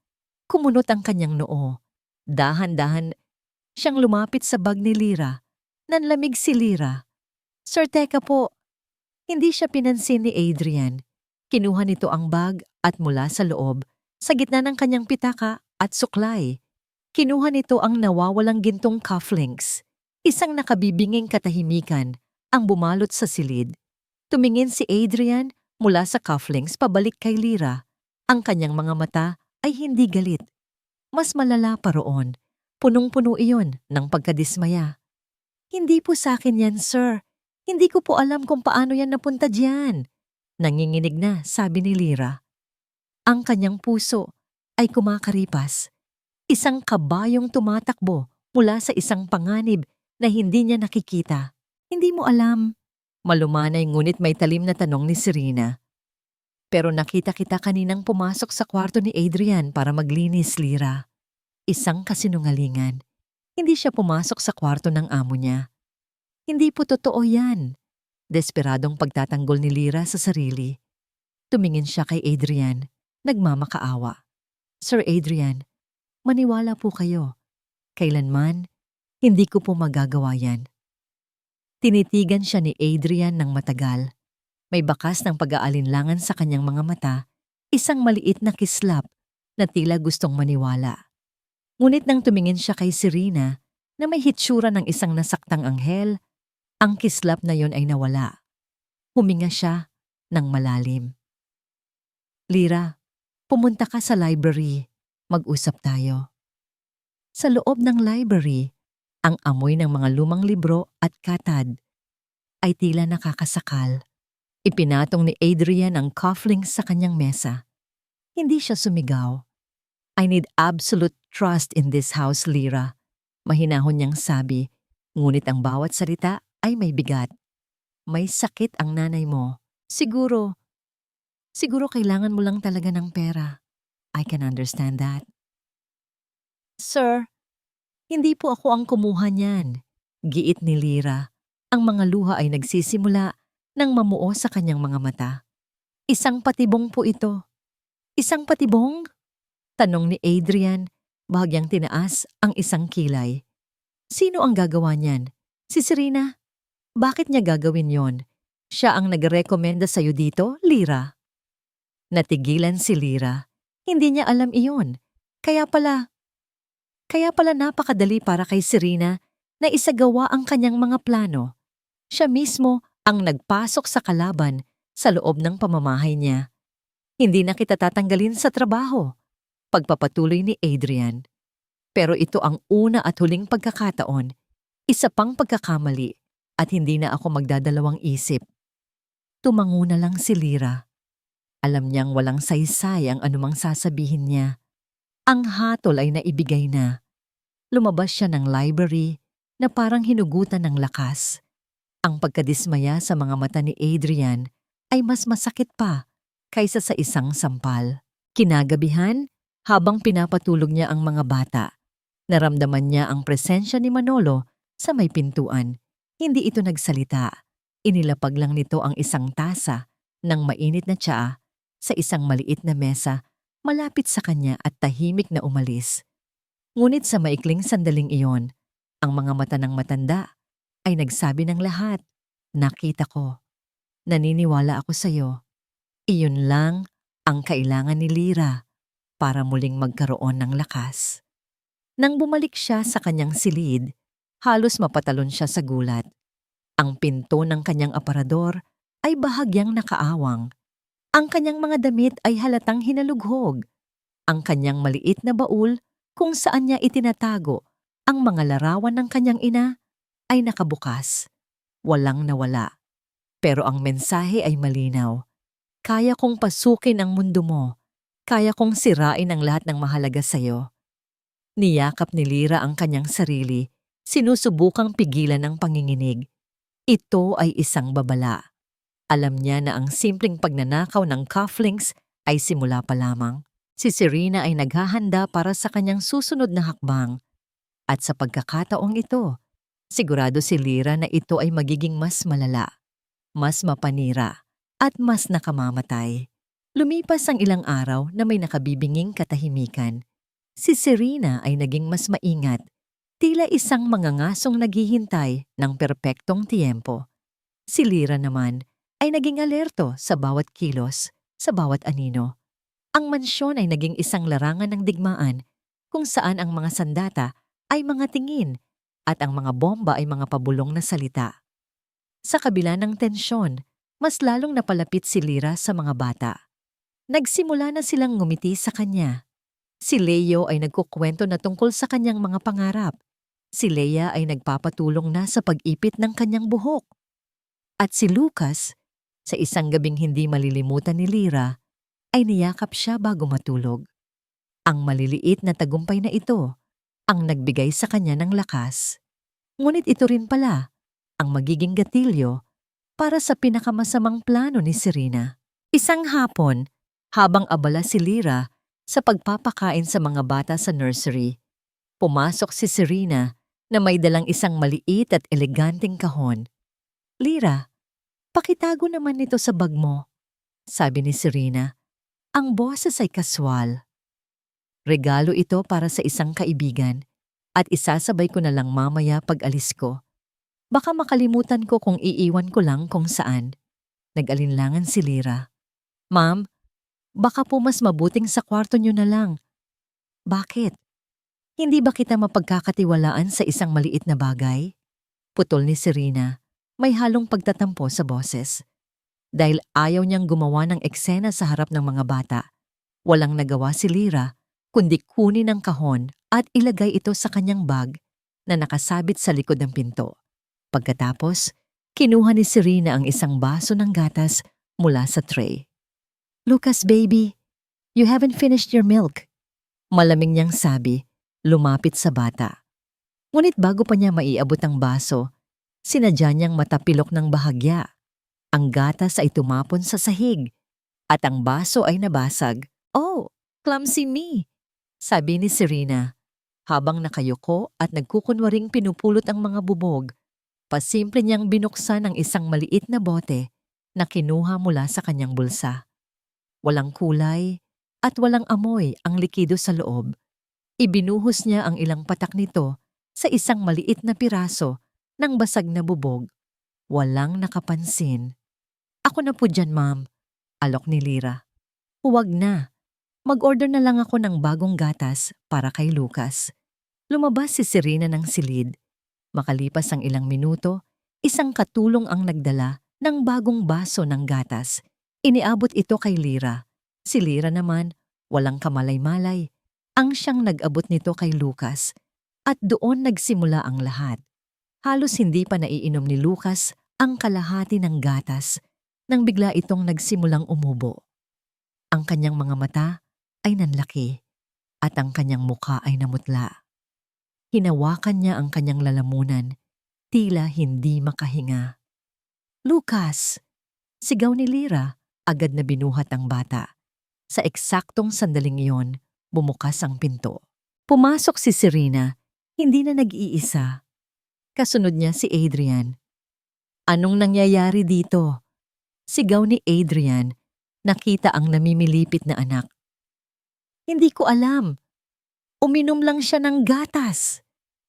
S1: Kumunot ang kanyang noo. Dahan-dahan siyang lumapit sa bag ni Lyra. Nanlamig si Lyra. Sir, teka po. Hindi siya pinansin ni Adrian. Kinuha nito ang bag at mula sa loob, sa gitna ng kanyang pitaka at suklay, kinuha nito ang nawawalang gintong cufflinks. Isang nakabibinging katahimikan ang bumalot sa silid. Tumingin si Adrian mula sa cufflinks pabalik kay Lyra. Ang kanyang mga mata ay hindi galit. Mas malala pa roon. Punong-puno iyon ng pagkadismaya. Hindi po sa akin yan, sir. Hindi ko po alam kung paano yan napunta diyan. Nanginginig na, sabi ni Lyra. Ang kanyang puso ay kumakaripas. Isang kabayong tumatakbo mula sa isang panganib na hindi niya nakikita. Hindi mo alam. Malumanay ngunit may talim na tanong ni Serena. Pero nakita kita kaninang pumasok sa kwarto ni Adrian para maglinis, Lyra. Isang kasinungalingan. Hindi siya pumasok sa kwarto ng amo niya. Hindi po totoo yan. Desperadong pagtatanggol ni Lyra sa sarili. Tumingin siya kay Adrian, nagmamakaawa. Sir Adrian, maniwala po kayo. Kailanman, hindi ko po magagawa yan. Tinitigan siya ni Adrian ng matagal. May bakas ng pag-aalinlangan sa kanyang mga mata, isang maliit na kislap na tila gustong maniwala. Ngunit nang tumingin siya kay Serena na may hitsura ng isang nasaktang anghel, ang kislap na yon ay nawala. Huminga siya ng malalim. Lyra, pumunta ka sa library. Mag-usap tayo. Sa loob ng library, ang amoy ng mga lumang libro at katad ay tila nakakasakal. Ipinatong ni Adrian ang cufflinks sa kanyang mesa. Hindi siya sumigaw. I need absolute trust in this house, Lyra. Mahinahon niyang sabi, ngunit ang bawat salita ay may bigat. May sakit ang nanay mo. Siguro kailangan mo lang talaga ng pera. I can understand that. Sir, hindi po ako ang kumuha niyan. Giit ni Lyra. Ang mga luha ay nagsisimula nang mamuo sa kanyang mga mata. Isang patibong po ito. Isang patibong? Tanong ni Adrian, bahagyang tinaas ang isang kilay. Sino ang gagawa niyan? Si Serena? Bakit niya gagawin yon? Siya ang nagrekomenda sa'yo dito, Lyra? Natigilan si Lyra. Hindi niya alam iyon. Kaya pala napakadali para kay Serena na isagawa ang kanyang mga plano. Siya mismo ang nagpasok sa kalaban sa loob ng pamamahay niya. Hindi na kita tatanggalin sa trabaho. Pagpapatuloy ni Adrian. Pero ito ang una at huling pagkakataon. Isa pang pagkakamali at hindi na ako magdadalawang isip. Tumango na lang si Lyra. Alam niyang walang saysay ang anumang sasabihin niya. Ang hatol ay naibigay na. Lumabas siya ng library na parang hinugutan ng lakas. Ang pagkadismaya sa mga mata ni Adrian ay mas masakit pa kaysa sa isang sampal. Kinagabihan, habang pinapatulog niya ang mga bata, naramdaman niya ang presensya ni Manolo sa may pintuan. Hindi ito nagsalita. Inilapag lang nito ang isang tasa ng mainit na tsaa sa isang maliit na mesa malapit sa kanya at tahimik na umalis. Ngunit sa maikling sandaling iyon, ang mga mata ng matanda ay nagsabi ng lahat. Nakita ko. Naniniwala ako sa'yo. Iyon lang ang kailangan ni Lyra para muling magkaroon ng lakas. Nang bumalik siya sa kanyang silid, halos mapatalon siya sa gulat. Ang pinto ng kanyang aparador ay bahagyang nakaawang. Ang kanyang mga damit ay halatang hinalughog. Ang kanyang maliit na baul kung saan niya itinatago ang mga larawan ng kanyang ina ay nakabukas. Walang nawala. Pero ang mensahe ay malinaw. Kaya kong pasukin ang mundo mo. Kaya kong sirain ang lahat ng mahalaga sa'yo. Niyakap ni Lyra ang kanyang sarili, sinusubukang pigilan ang panginginig. Ito ay isang babala. Alam niya na ang simpleng pagnanakaw ng cufflinks ay simula pa lamang. Si Serena ay naghahanda para sa kanyang susunod na hakbang. At sa pagkakataong ito, sigurado si Lyra na ito ay magiging mas malala, mas mapanira, at mas nakamamatay. Lumipas ang ilang araw na may nakabibinging katahimikan. Si Serena ay naging mas maingat, tila isang mangangasong naghihintay ng perpektong tiyempo. Si Lyra naman ay naging alerto sa bawat kilos, sa bawat anino. Ang mansyon ay naging isang larangan ng digmaan kung saan ang mga sandata ay mga tingin at ang mga bomba ay mga pabulong na salita. Sa kabila ng tensyon, mas lalong napalapit si Lyra sa mga bata. Nagsimula na silang ngumiti sa kanya. Si Leo ay nagkukwento na tungkol sa kanyang mga pangarap. Si Leia ay nagpapatulong na sa pag-ipit ng kanyang buhok. At si Lucas, sa isang gabing hindi malilimutan ni Lyra, ay niyakap siya bago matulog. Ang maliliit na tagumpay na ito ang nagbigay sa kanya ng lakas. Ngunit ito rin pala ang magiging gatilyo para sa pinakamasamang plano ni Serena. Isang hapon, habang abala si Lyra sa pagpapakain sa mga bata sa nursery, pumasok si Serena na may dalang isang maliit at eleganteng kahon. Lyra, pakitago naman nito sa bag mo, sabi ni Serena. Ang boses ay kaswal. Regalo ito para sa isang kaibigan at isasabay ko na lang mamaya pag alis ko. Baka makalimutan ko kung iiwan ko lang kung saan. Nag-alinlangan si Lyra. Ma'am, baka po mas mabuting sa kwarto niyo na lang. Bakit? Hindi ba kita mapagkakatiwalaan sa isang maliit na bagay? Putol ni Serena, may halong pagtatampo sa boses. Dahil ayaw niyang gumawa ng eksena sa harap ng mga bata, walang nagawa si Lyra kundi kunin ang kahon at ilagay ito sa kanyang bag na nakasabit sa likod ng pinto. Pagkatapos, kinuha ni Serena ang isang baso ng gatas mula sa tray. Lucas, baby, you haven't finished your milk. Malamig niyang sabi, lumapit sa bata. Ngunit bago pa niya maiabot ang baso, sinadya niyang matapilok ng bahagya. Ang gatas ay tumapon sa sahig at ang baso ay nabasag. Oh, clumsy me, sabi ni Serena habang nakayuko at nagkukunwaring pinupulot ang mga bubog. Pasimple niyang binuksan ang isang maliit na bote na kinuha mula sa kanyang bulsa. Walang kulay at walang amoy ang likido sa loob. Ibinuhos niya ang ilang patak nito sa isang maliit na piraso ng basag na bubog. Walang nakapansin. Ako na po dyan, ma'am, alok ni Lyra. Huwag na. Mag-order na lang ako ng bagong gatas para kay Lucas. Lumabas si Serena ng silid. Makalipas ang ilang minuto, isang katulong ang nagdala ng bagong baso ng gatas. Iniabot ito kay Lyra. Si Lyra naman, walang kamalay-malay, ang siyang nag-abot nito kay Lucas. At doon nagsimula ang lahat. Halos hindi pa naiinom ni Lucas ang kalahati ng gatas nang bigla itong nagsimulang umubo. Ang kanyang mga mata ay nanlaki at ang kanyang mukha ay namutla. Hinawakan niya ang kanyang lalamunan, tila hindi makahinga. Lucas! Sigaw ni Lyra, agad na binuhat ang bata. Sa eksaktong sandaling iyon, bumukas ang pinto. Pumasok si Serena, hindi na nag-iisa. Kasunod niya si Adrian. Anong nangyayari dito? Sigaw ni Adrian, nakita ang namimilipit na anak. Hindi ko alam. Uminom lang siya ng gatas.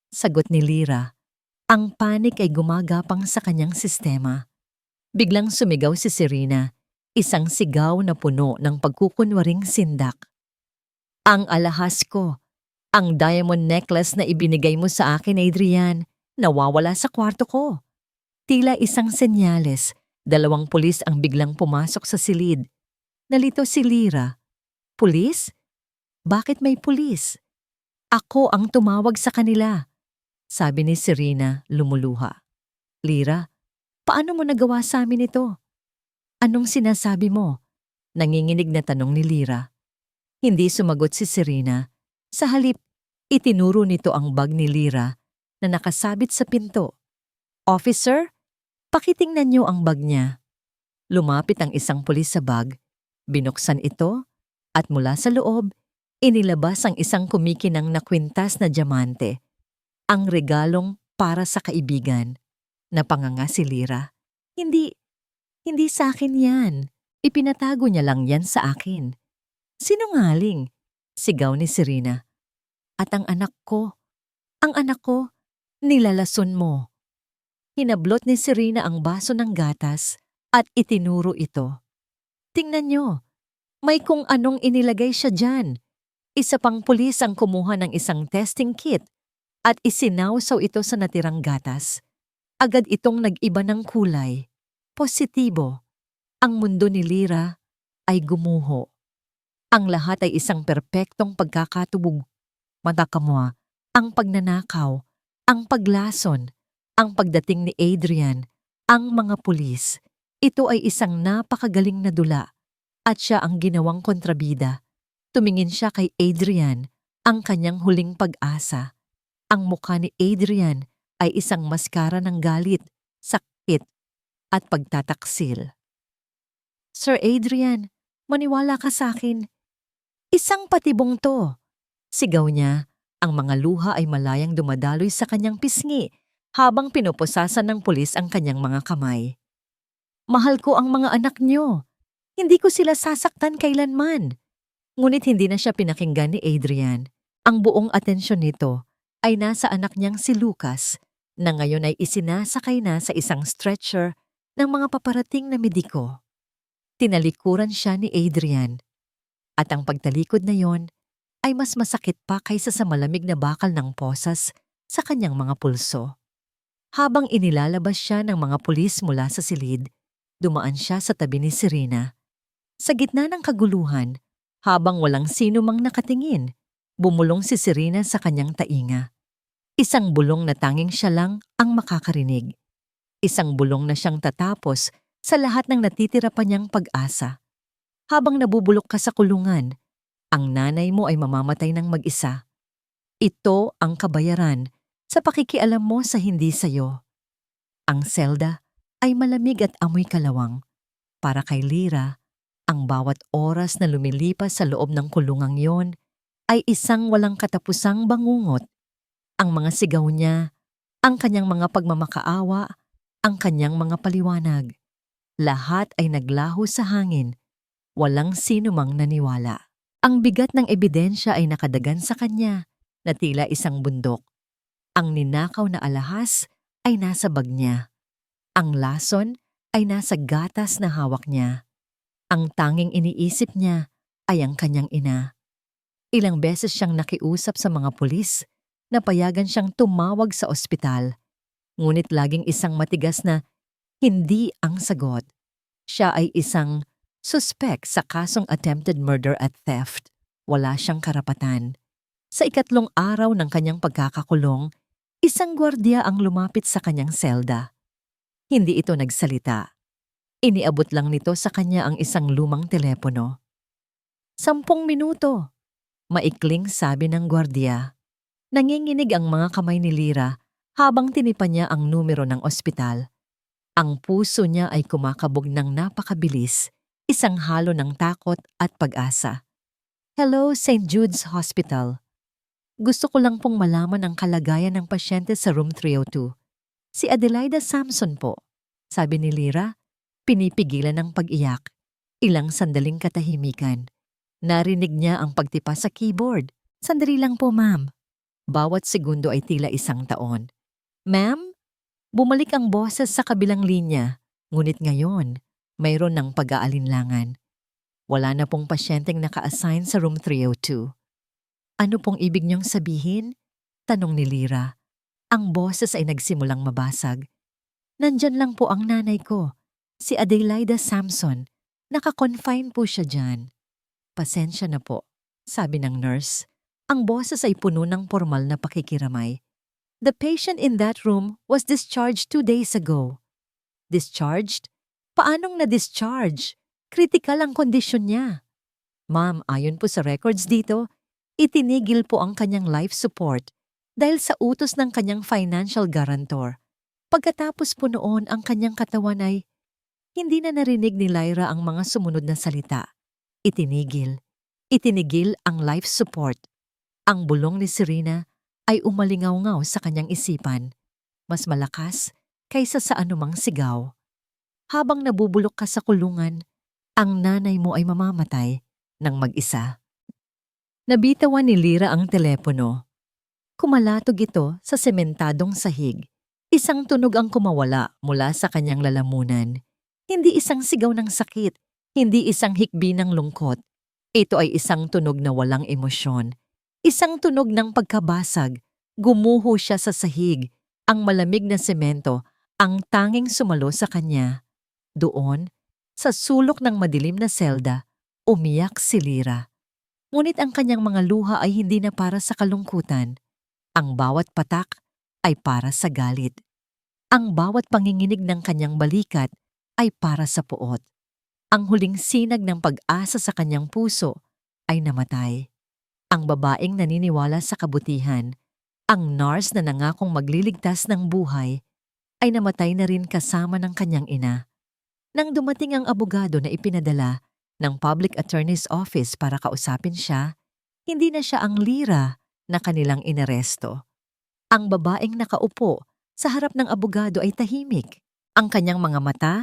S1: Sagot ni Lyra. Ang panik ay gumagapang sa kanyang sistema. Biglang sumigaw si Serena, isang sigaw na puno ng pagkukunwaring sindak. Ang alahas ko, ang diamond necklace na ibinigay mo sa akin, Adrian, nawawala sa kwarto ko. Tila isang senyales, 2 pulis ang biglang pumasok sa silid. Nalito si Lyra. Pulis? Bakit may pulis? Ako ang tumawag sa kanila, sabi ni Serena lumuluha. Lyra, paano mo nagawa sa amin ito? Anong sinasabi mo? Nanginginig na tanong ni Lyra. Hindi sumagot si Serena. Sa halip, itinuro nito ang bag ni Lyra na nakasabit sa pinto. Officer, pakitingnan niyo ang bag niya. Lumapit ang isang pulis sa bag, binuksan ito, at mula sa loob, inilabas ang isang kumikinang na kwintas na diamante. Ang regalong para sa kaibigan. Napanganga si Lyra. Hindi sa akin yan. Ipinatago niya lang yan sa akin. Sinungaling, sigaw ni Serena. At ang anak ko, nilalason mo. Hinablot ni Serena ang baso ng gatas at itinuro ito. Tingnan niyo, may kung anong inilagay siya dyan. Isa pang pulis ang kumuha ng isang testing kit at isinawsaw ito sa natirang gatas. Agad itong nag-iba ng kulay. Positibo. Ang mundo ni Lyra ay gumuho. Ang lahat ay isang perpektong pagkakatubog. Matakamwa, ang pagnanakaw, ang paglason, ang pagdating ni Adrian, ang mga pulis. Ito ay isang napakagaling na dula at siya ang ginawang kontrabida. Tumingin siya kay Adrian, ang kanyang huling pag-asa. Ang mukha ni Adrian ay isang maskara ng galit, sakit, at pagtataksil. Sir Adrian, maniwala ka sa akin. Isang patibong to. Sigaw niya, ang mga luha ay malayang dumadaloy sa kanyang pisngi habang pinupusasan ng pulis ang kanyang mga kamay. Mahal ko ang mga anak niyo. Hindi ko sila sasaktan kailanman. Ngunit hindi na siya pinakinggan ni Adrian. Ang buong atensyon nito ay nasa anak niyang si Lucas na ngayon ay isinasakay na sa isang stretcher ng mga paparating na mediko. Tinalikuran siya ni Adrian at ang pagtalikod na yon ay mas masakit pa kaysa sa malamig na bakal ng posas sa kanyang mga pulso. Habang inilalabas siya ng mga pulis mula sa silid, dumaan siya sa tabi ni Serena. Sa gitna ng kaguluhan, habang walang sino mang nakatingin, bumulong si Serena sa kanyang tainga. Isang bulong na tanging siya lang ang makakarinig. Isang bulong na siyang tatapos sa lahat ng natitira pa niyang pag-asa. Habang nabubulok ka sa kulungan, Ang nanay mo ay mamamatay ng mag-isa. Ito ang kabayaran sa pakikialam mo sa hindi sayo. Ang selda ay malamig at amoy kalawang. Para kay Lyra, ang bawat oras na lumilipas sa loob ng kulungang yon ay isang walang katapusang bangungot. Ang mga sigaw niya, ang kanyang mga pagmamakaawa, ang kanyang mga paliwanag. Lahat ay naglaho sa hangin. Walang sino mang naniwala. Ang bigat ng ebidensya ay nakadagan sa kanya na tila isang bundok. Ang ninakaw na alahas ay nasa bag niya. Ang lason ay nasa gatas na hawak niya. Ang tanging iniisip niya ay ang kanyang ina. Ilang beses siyang nakiusap sa mga pulis na payagan siyang tumawag sa ospital. Ngunit laging isang matigas na hindi ang sagot. Siya ay isang suspect sa kasong attempted murder at theft. Wala siyang karapatan. Sa ikatlong araw ng kanyang pagkakakulong, isang gwardiya ang lumapit sa kanyang selda. Hindi ito nagsalita. Iniabot lang nito sa kanya ang isang lumang telepono. 10 minuto, maikling sabi ng gwardiya. Nanginginig ang mga kamay ni Lyra habang tinipan niya ang numero ng ospital. Ang puso niya ay kumakabog ng napakabilis, isang halo ng takot at pag-asa. Hello, St. Jude's Hospital. Gusto ko lang pong malaman ang kalagayan ng pasyente sa room 302. Si Adelaida Samson po, sabi ni Lyra, pinipigilan ng pag-iyak. Ilang sandaling katahimikan. Narinig niya ang pagtipa sa keyboard. Sandali lang po, ma'am. Bawat segundo ay tila isang taon. Ma'am? Bumalik ang boses sa kabilang linya, ngunit ngayon, mayroon ng pag-aalinlangan. Wala na pong pasyenteng naka-assign sa room 302. Ano pong ibig niyong sabihin? Tanong ni Lyra. Ang boses ay nagsimulang mabasag. Nandyan lang po ang nanay ko, si Adelaida Samson. Naka-confine po siya dyan. Pasensya na po, sabi ng nurse. Ang boses ay puno ng formal na pakikiramay. The patient in that room was discharged 2 days ago. Discharged? Paanong na-discharge? Critical ang kondisyon niya. Ma'am, ayon po sa records dito, itinigil po ang kanyang life support dahil sa utos ng kanyang financial guarantor. Pagkatapos po noon, ang kanyang katawan ay hindi na narinig ni Lyra ang mga sumunod na salita. Itinigil. Itinigil ang life support. Ang bulong ni Serena ay umalingaw-ngaw sa kanyang isipan, mas malakas kaysa sa anumang sigaw. Habang nabubulok ka sa kulungan, ang nanay mo ay mamamatay ng mag-isa. Nabitawan ni Lyra ang telepono. Kumalatog ito sa sementadong sahig. Isang tunog ang kumawala mula sa kanyang lalamunan. Hindi isang sigaw ng sakit, hindi isang hikbi ng lungkot. Ito ay isang tunog na walang emosyon. Isang tunog ng pagkabasag. Gumuho siya sa sahig. Ang malamig na semento ang tanging sumalo sa kanya. Doon, sa sulok ng madilim na selda, umiyak si Lyra. Ngunit ang kanyang mga luha ay hindi na para sa kalungkutan. Ang bawat patak ay para sa galit. Ang bawat panginginig ng kanyang balikat ay para sa puot. Ang huling sinag ng pag-asa sa kanyang puso ay namatay. Ang babaeng naniniwala sa kabutihan, ang nurse na nangakong magliligtas ng buhay, ay namatay na rin kasama ng kanyang ina. Nang dumating ang abogado na ipinadala ng Public Attorney's Office para kausapin siya, hindi na siya ang Lyra na kanilang inaresto. Ang babaeng nakaupo sa harap ng abogado ay tahimik. Ang kanyang mga mata,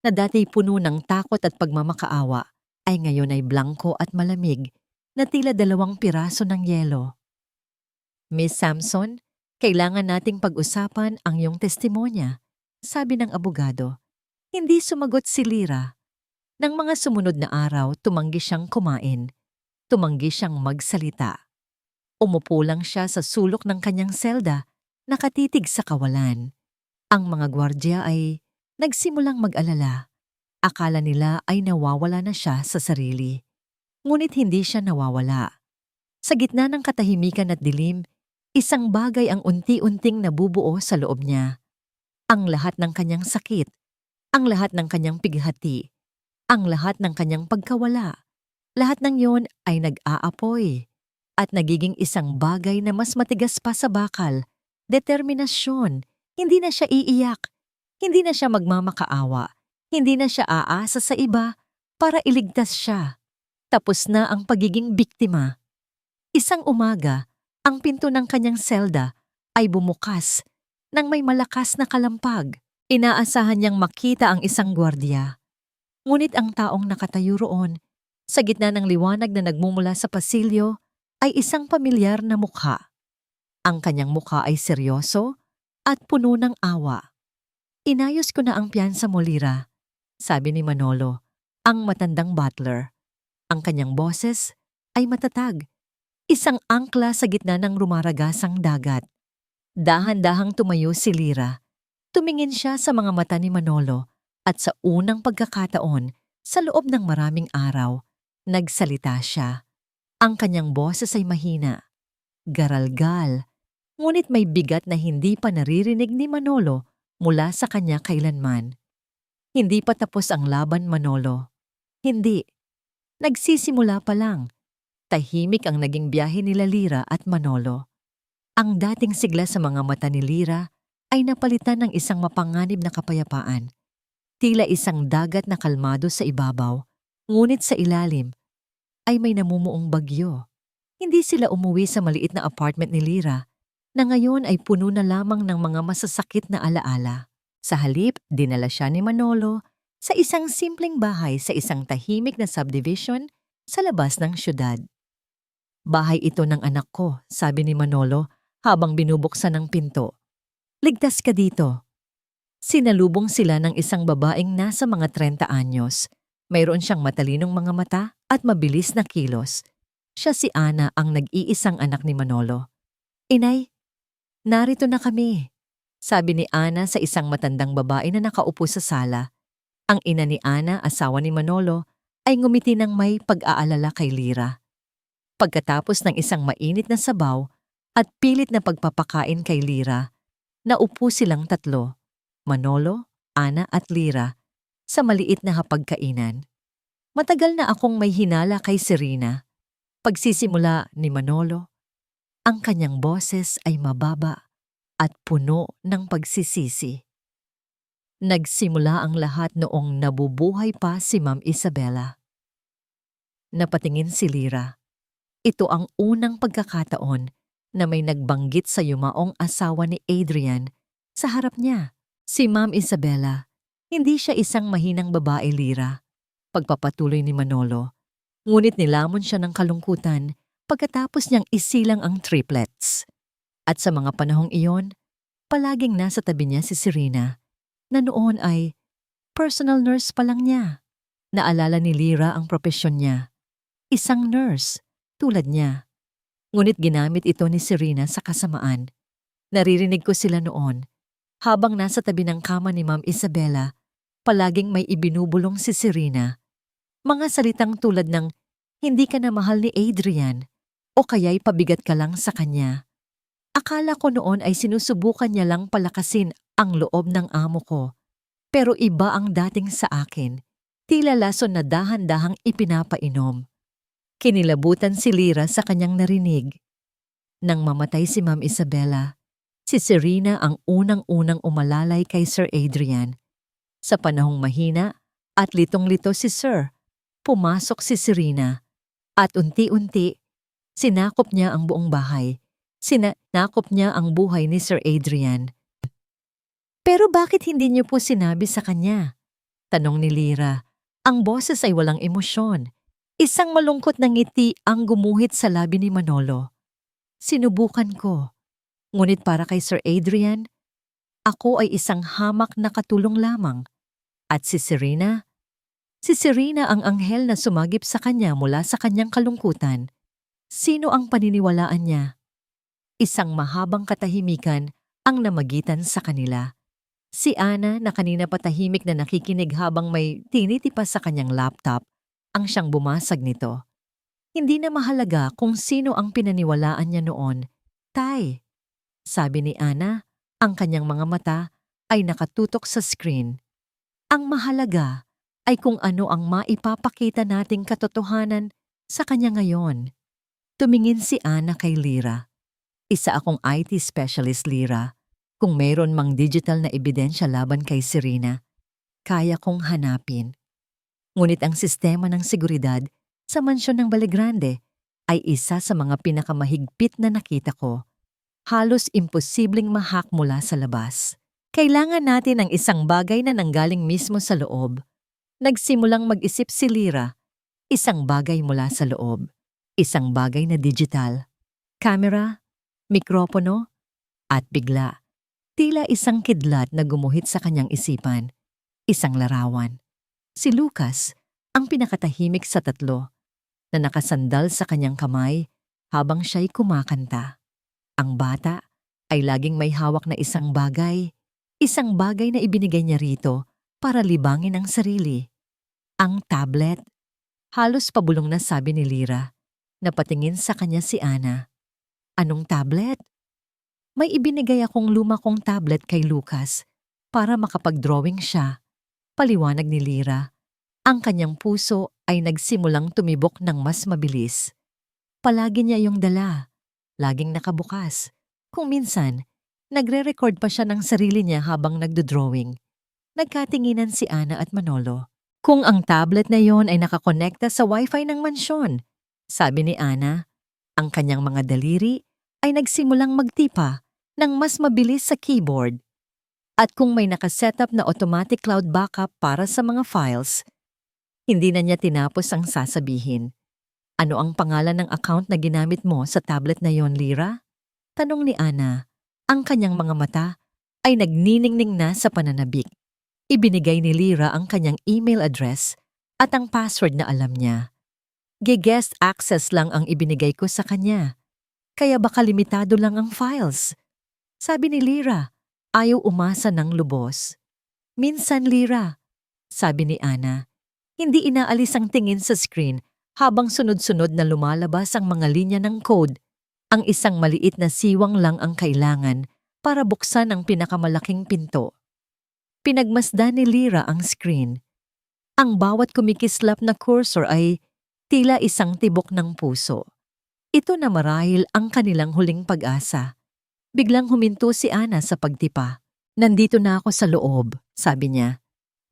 S1: na dati puno ng takot at pagmamakaawa, ay ngayon ay blanko at malamig, na tila 2 piraso ng yelo. Miss Samson, kailangan nating pag-usapan ang iyong testimonya, sabi ng abogado. Hindi sumagot si Lyra. Nang mga sumunod na araw, tumanggi siyang kumain. Tumanggi siyang magsalita. Umupo lang siya sa sulok ng kanyang selda, nakatitig sa kawalan. Ang mga gwardya ay nagsimulang mag-alala. Akala nila ay nawawala na siya sa sarili. Ngunit hindi siya nawawala. Sa gitna ng katahimikan at dilim, isang bagay ang unti-unting nabubuo sa loob niya. Ang lahat ng kanyang sakit, ang lahat ng kanyang pighati, ang lahat ng kanyang pagkawala, Lahat ng yon ay nag-aapoy at nagiging isang bagay na mas matigas pa sa bakal. Determinasyon. Hindi na siya iiyak. Hindi na siya magmamakaawa. Hindi na siya aasa sa iba para iligtas siya. Tapos na ang pagiging biktima. Isang umaga, ang pinto ng kanyang selda ay bumukas nang may malakas na kalampag. Inaasahan niyang makita ang isang gwardiya. Ngunit ang taong nakatayo roon, sa gitna ng liwanag na nagmumula sa pasilyo, ay isang pamilyar na mukha. Ang kanyang mukha ay seryoso at puno ng awa. "Inayos ko na ang piyansa mo, Lira," sabi ni Manolo, ang matandang butler. Ang kanyang boses ay matatag, isang angkla sa gitna ng rumaragasang dagat. Dahan-dahang tumayo si Lira. Tumingin siya sa mga mata ni Manolo at sa unang pagkakataon, sa loob ng maraming araw, nagsalita siya. Ang kanyang boses ay mahina, garalgal, ngunit may bigat na hindi pa naririnig ni Manolo mula sa kanya kailanman. "Hindi pa tapos ang laban, Manolo. Hindi. Nagsisimula pa lang." Tahimik ang naging biyahe nila Lira at Manolo. Ang dating sigla sa mga mata ni Lira ay napalitan ng isang mapanganib na kapayapaan. Tila isang dagat na kalmado sa ibabaw, ngunit sa ilalim ay may namumuong bagyo. Hindi sila umuwi sa maliit na apartment ni Lira, na ngayon ay puno na lamang ng mga masasakit na alaala. Sa halip, dinala siya ni Manolo sa isang simpleng bahay sa isang tahimik na subdivision sa labas ng syudad. "Bahay ito ng anak ko," sabi ni Manolo habang binubuksan ng pinto. "Ligtas ka dito." Sinalubong sila ng isang babaeng nasa mga 30 anyos. Mayroon siyang matalinong mga mata at mabilis na kilos. Siya si Ana, ang nag-iisang anak ni Manolo. "Inay, narito na kami," sabi ni Ana sa isang matandang babae na nakaupo sa sala. Ang ina ni Ana, asawa ni Manolo, ay ngumiti ng may pag-aalala kay Lira. Pagkatapos ng isang mainit na sabaw at pilit na pagpapakain kay Lira, naupo silang tatlo, Manolo, Ana at Lira, sa maliit na hapagkainan. "Matagal na akong may hinala kay Serena." Pagsisimula ni Manolo, ang kanyang boses ay mababa at puno ng pagsisisi. Nagsimula ang lahat noong nabubuhay pa si Ma'am Isabela. Napatingin si Lira. Ito ang unang pagkakataon na may nagbanggit sa yumaong asawa ni Adrian sa harap niya. Si Ma'am Isabela, hindi siya isang mahinang babae, Lira. Pagpapatuloy ni Manolo. Ngunit nilamon siya ng kalungkutan pagkatapos niyang isilang ang triplets. At sa mga panahong iyon, palaging nasa tabi niya si Serena, na noon ay personal nurse pa lang niya. Naalala ni Lira ang propesyon niya. Isang nurse, tulad niya. Ngunit ginamit ito ni Serena sa kasamaan. Naririnig ko sila noon. Habang nasa tabi ng kama ni Ma'am Isabela, palaging may ibinubulong si Serena. Mga salitang tulad ng, "Hindi ka na mahal ni Adrian," o kaya'y pabigat ka lang sa kanya. Akala ko noon ay sinusubukan niya lang palakasin ang loob ng amo ko. Pero iba ang dating sa akin. Tila lason na dahan-dahang ipinapainom. Kinilabutan si Lira sa kanyang narinig. Nang mamatay si Ma'am Isabela, si Serena ang unang-unang umalalay kay Sir Adrian. Sa panahong mahina at litong-lito si Sir, pumasok si Serena at unti-unti, sinakop niya ang buong bahay. Sinakop niya ang buhay ni Sir Adrian. "Pero bakit hindi niyo po sinabi sa kanya?" tanong ni Lira. Ang boses ay walang emosyon. Isang malungkot na ngiti ang gumuhit sa labi ni Manolo. "Sinubukan ko. Ngunit para kay Sir Adrian, ako ay isang hamak na katulong lamang. At si Serena ang anghel na sumagip sa kanya mula sa kanyang kalungkutan. Sino ang paniniwalaan niya?" Isang mahabang katahimikan ang namagitan sa kanila. Si Ana, na kanina patahimik na nakikinig habang may tinitipa sa kanyang laptop, ang siyang bumasag nito. Hindi na mahalaga kung sino ang pinaniwalaan niya noon. "Tay," sabi ni Ana, ang kanyang mga mata ay nakatutok sa screen. "Ang mahalaga ay kung ano ang maipapakita nating katotohanan Sa kanya ngayon. Tumingin si Ana kay Lyra. Isa akong IT specialist, Lyra. Kung mayroon mang digital na ebidensya laban kay Serena, kaya kong hanapin. Ngunit ang sistema ng seguridad sa mansyon ng Valegrande ay isa sa mga pinakamahigpit na nakita ko. Halos imposibleng mahak mula sa labas. Kailangan natin ng isang bagay na nanggaling mismo sa loob. Nagsimulang mag-isip si Lyra. Isang bagay mula sa loob. Isang bagay na digital. Camera, mikropono, at bigla. Tila isang kidlat na gumuhit sa kanyang isipan. Isang larawan. Si Lucas, ang pinakatahimik sa tatlo, na nakasandal sa kanyang kamay habang siya'y kumakanta. Ang bata ay laging may hawak na isang bagay na ibinigay niya rito para libangin ang sarili. Ang tablet. Halos pabulong na sabi ni Lyra. Napatingin sa kanya si Ana. Anong tablet? May ibinigay akong luma kong tablet kay Lucas para makapag-drawing siya. Paliwanag ni Lyra. Ang kanyang puso ay nagsimulang tumibok ng mas mabilis. Palagi niya yung dala. Laging nakabukas. Kung minsan, nagre-record pa siya ng sarili niya habang nagdo-drawing. Nagkatinginan si Ana at Manolo. Kung ang tablet na yon ay nakakonekta sa wifi ng mansyon, sabi ni Ana, ang kanyang mga daliri ay nagsimulang magtipa ng mas mabilis sa keyboard. At kung may nakasetup na automatic cloud backup para sa mga files, hindi na niya tinapos ang sasabihin. Ano ang pangalan ng account na ginamit mo sa tablet na yon, Lyra? Tanong ni Ana. Ang kanyang mga mata ay nagniningning na sa pananabik. Ibinigay ni Lyra ang kanyang email address at ang password na alam niya. Guest access lang ang ibinigay ko sa kanya. Kaya baka limitado lang ang files. Sabi ni Lyra, ayaw umasa ng lubos. Minsan, Lyra, sabi ni Ana, hindi inaalis ang tingin sa screen habang sunod-sunod na lumalabas ang mga linya ng code. Ang isang maliit na siwang lang ang kailangan para buksan ang pinakamalaking pinto. Pinagmasdan ni Lyra ang screen. Ang bawat kumikislap na cursor ay tila isang tibok ng puso. Ito na marahil ang kanilang huling pag-asa. Biglang huminto si Ana sa pagtipa. Nandito na ako sa loob, sabi niya.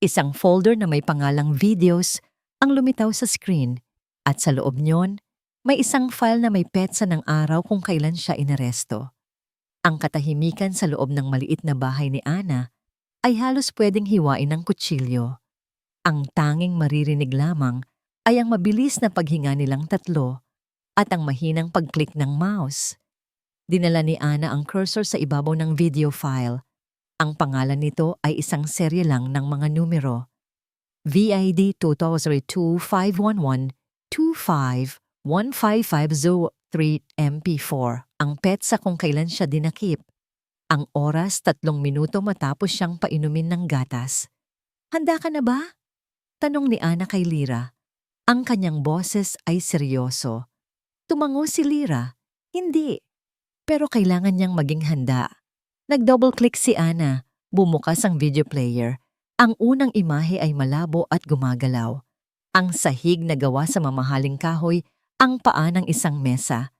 S1: Isang folder na may pangalang videos ang lumitaw sa screen at sa loob niyon, may isang file na may petsa ng araw kung kailan siya inaresto. Ang katahimikan sa loob ng maliit na bahay ni Ana ay halos pwedeng hiwain ng kutsilyo. Ang tanging maririnig lamang ay ang mabilis na paghinga nilang tatlo at ang mahinang pag-click ng mouse. Dinala ni Ana ang cursor sa ibabaw ng video file. Ang pangalan nito ay isang serye lang ng mga numero. VID 2002-511-25-15503 MP4 ang petsa kung kailan siya dinakip. Ang oras 3 minuto matapos siyang painumin ng gatas. Handa ka na ba? Tanong ni Ana kay Lyra. Ang kanyang boses ay seryoso. Tumango si Lyra. Hindi. Pero kailangan niyang maging handa. Nag-double-click si Ana. Bumukas ang video player. Ang unang imahe ay malabo at gumagalaw. Ang sahig na gawa sa mamahaling kahoy, ang paa ng isang mesa.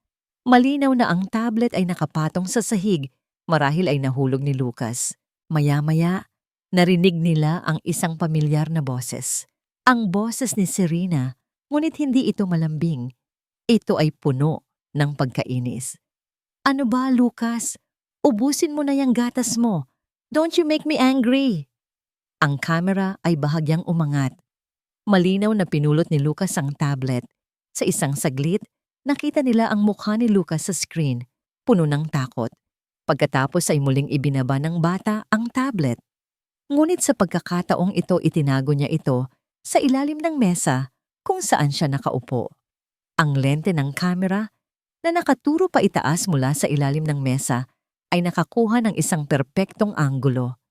S1: Malinaw na ang tablet ay nakapatong sa sahig, marahil ay nahulog ni Lucas. Maya-maya, narinig nila ang isang pamilyar na boses. Ang boses ni Serena, ngunit hindi ito malambing. Ito ay puno ng pagkainis. Ano ba, Lucas? Ubusin mo na yung gatas mo. Don't you make me angry. Ang kamera ay bahagyang umangat. Malinaw na pinulot ni Lucas ang tablet. Sa isang saglit, nakita nila ang mukha ni Lucas sa screen, puno ng takot. Pagkatapos ay muling ibinaba ng bata ang tablet. Ngunit sa pagkakataong ito itinago niya ito sa ilalim ng mesa kung saan siya nakaupo. Ang lente ng kamera na nakaturo pa itaas mula sa ilalim ng mesa ay nakakuha ng isang perpektong anggulo.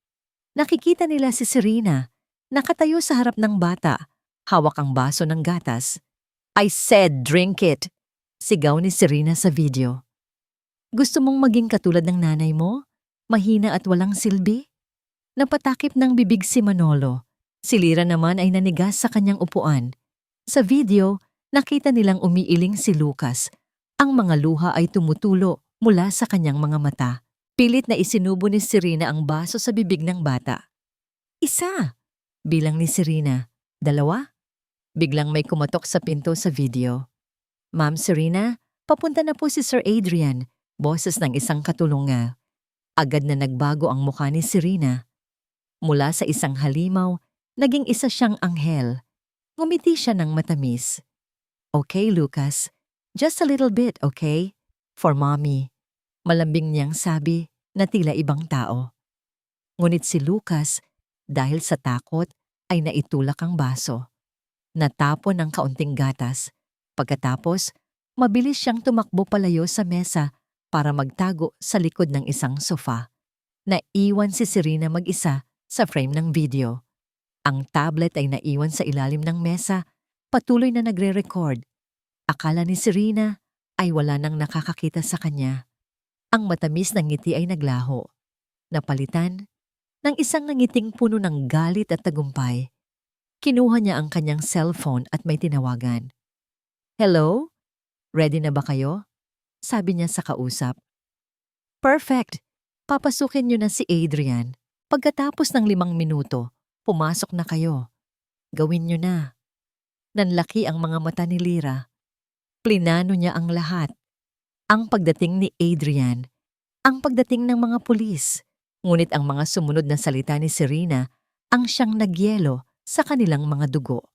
S1: Nakikita nila si Serena, nakatayo sa harap ng bata, hawak ang baso ng gatas. I said drink it, sigaw ni Serena sa video. Gusto mong maging katulad ng nanay mo? Mahina at walang silbi? Napatakip ng bibig si Manolo. Si Lyra naman ay nanigas sa kanyang upuan. Sa video, Nakita nilang umiiling si Lucas. Ang mga luha ay tumutulo mula sa kanyang mga mata. Pilit na isinubo ni Serena ang baso sa bibig ng bata. Isa! Bilang ni Serena. Dalawa? Biglang may kumatok sa pinto sa video. Ma'am Serena, papunta na po si Sir Adrian, boses ng isang katulunga. Agad na nagbago ang mukha ni Serena. Mula sa isang halimaw, naging isa siyang anghel. Ngumiti siya ng matamis. Okay, Lucas. Just a little bit, okay? For mommy. Malambing niyang sabi na tila ibang tao. Ngunit si Lucas, dahil sa takot, ay naitulak ang baso. Natapon ng kaunting gatas. Pagkatapos, mabilis siyang tumakbo palayo sa mesa para magtago sa likod ng isang sofa. Naiwan si Serena mag-isa sa frame ng video. Ang tablet ay naiwan sa ilalim ng mesa, patuloy na nagre-record. Akala ni Serena ay wala nang nakakakita sa kanya. Ang matamis ng ngiti ay naglaho. Napalitan ng isang nangiting puno ng galit at tagumpay. Kinuha niya ang kanyang cellphone at may tinawagan. Hello? Ready na ba kayo? Sabi niya sa kausap. Perfect! Papasukin niyo na si Adrian. Pagkatapos ng 5 minuto, pumasok na kayo. Gawin niyo na. Nanlaki ang mga mata ni Lyra. Plinano niya ang lahat. Ang pagdating ni Adrian, ang pagdating ng mga pulis. Ngunit ang mga sumunod na salita ni Serena ang siyang nagyelo sa kanilang mga dugo.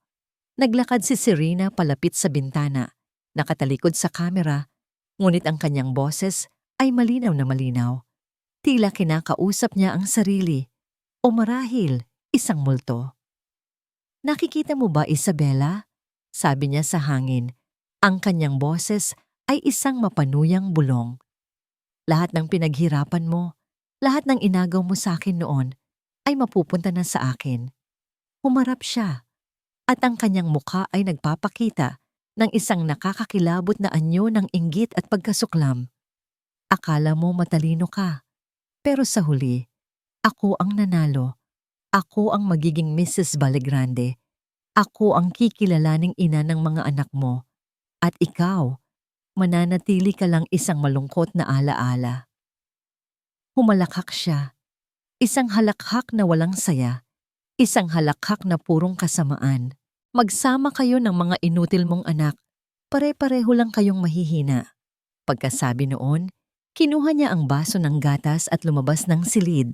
S1: Naglakad si Serena palapit sa bintana, nakatalikod sa kamera, ngunit ang kanyang boses ay malinaw na malinaw. Tila kinakausap niya ang sarili, o marahil isang multo. Nakikita mo ba, Isabela? Sabi niya sa hangin. Ang kanyang boses ay isang mapanuyang bulong. Lahat ng pinaghirapan mo, lahat ng inagaw mo sa akin noon, ay mapupunta na sa akin. Humarap siya, at ang kanyang mukha ay nagpapakita ng isang nakakakilabot na anyo ng inggit at pagkasuklam. Akala mo matalino ka, pero sa huli, ako ang nanalo. Ako ang magiging Mrs. Vallegrande. Ako ang kikilalaning ina ng mga anak mo. At ikaw, mananatili ka lang isang malungkot na alaala. Humalakhak siya. Isang halakhak na walang saya. Isang halakhak na purong kasamaan. Magsama kayo ng mga inutil mong anak. Pare-pareho lang kayong mahihina. Pagkasabi noon, kinuha niya ang baso ng gatas at lumabas ng silid.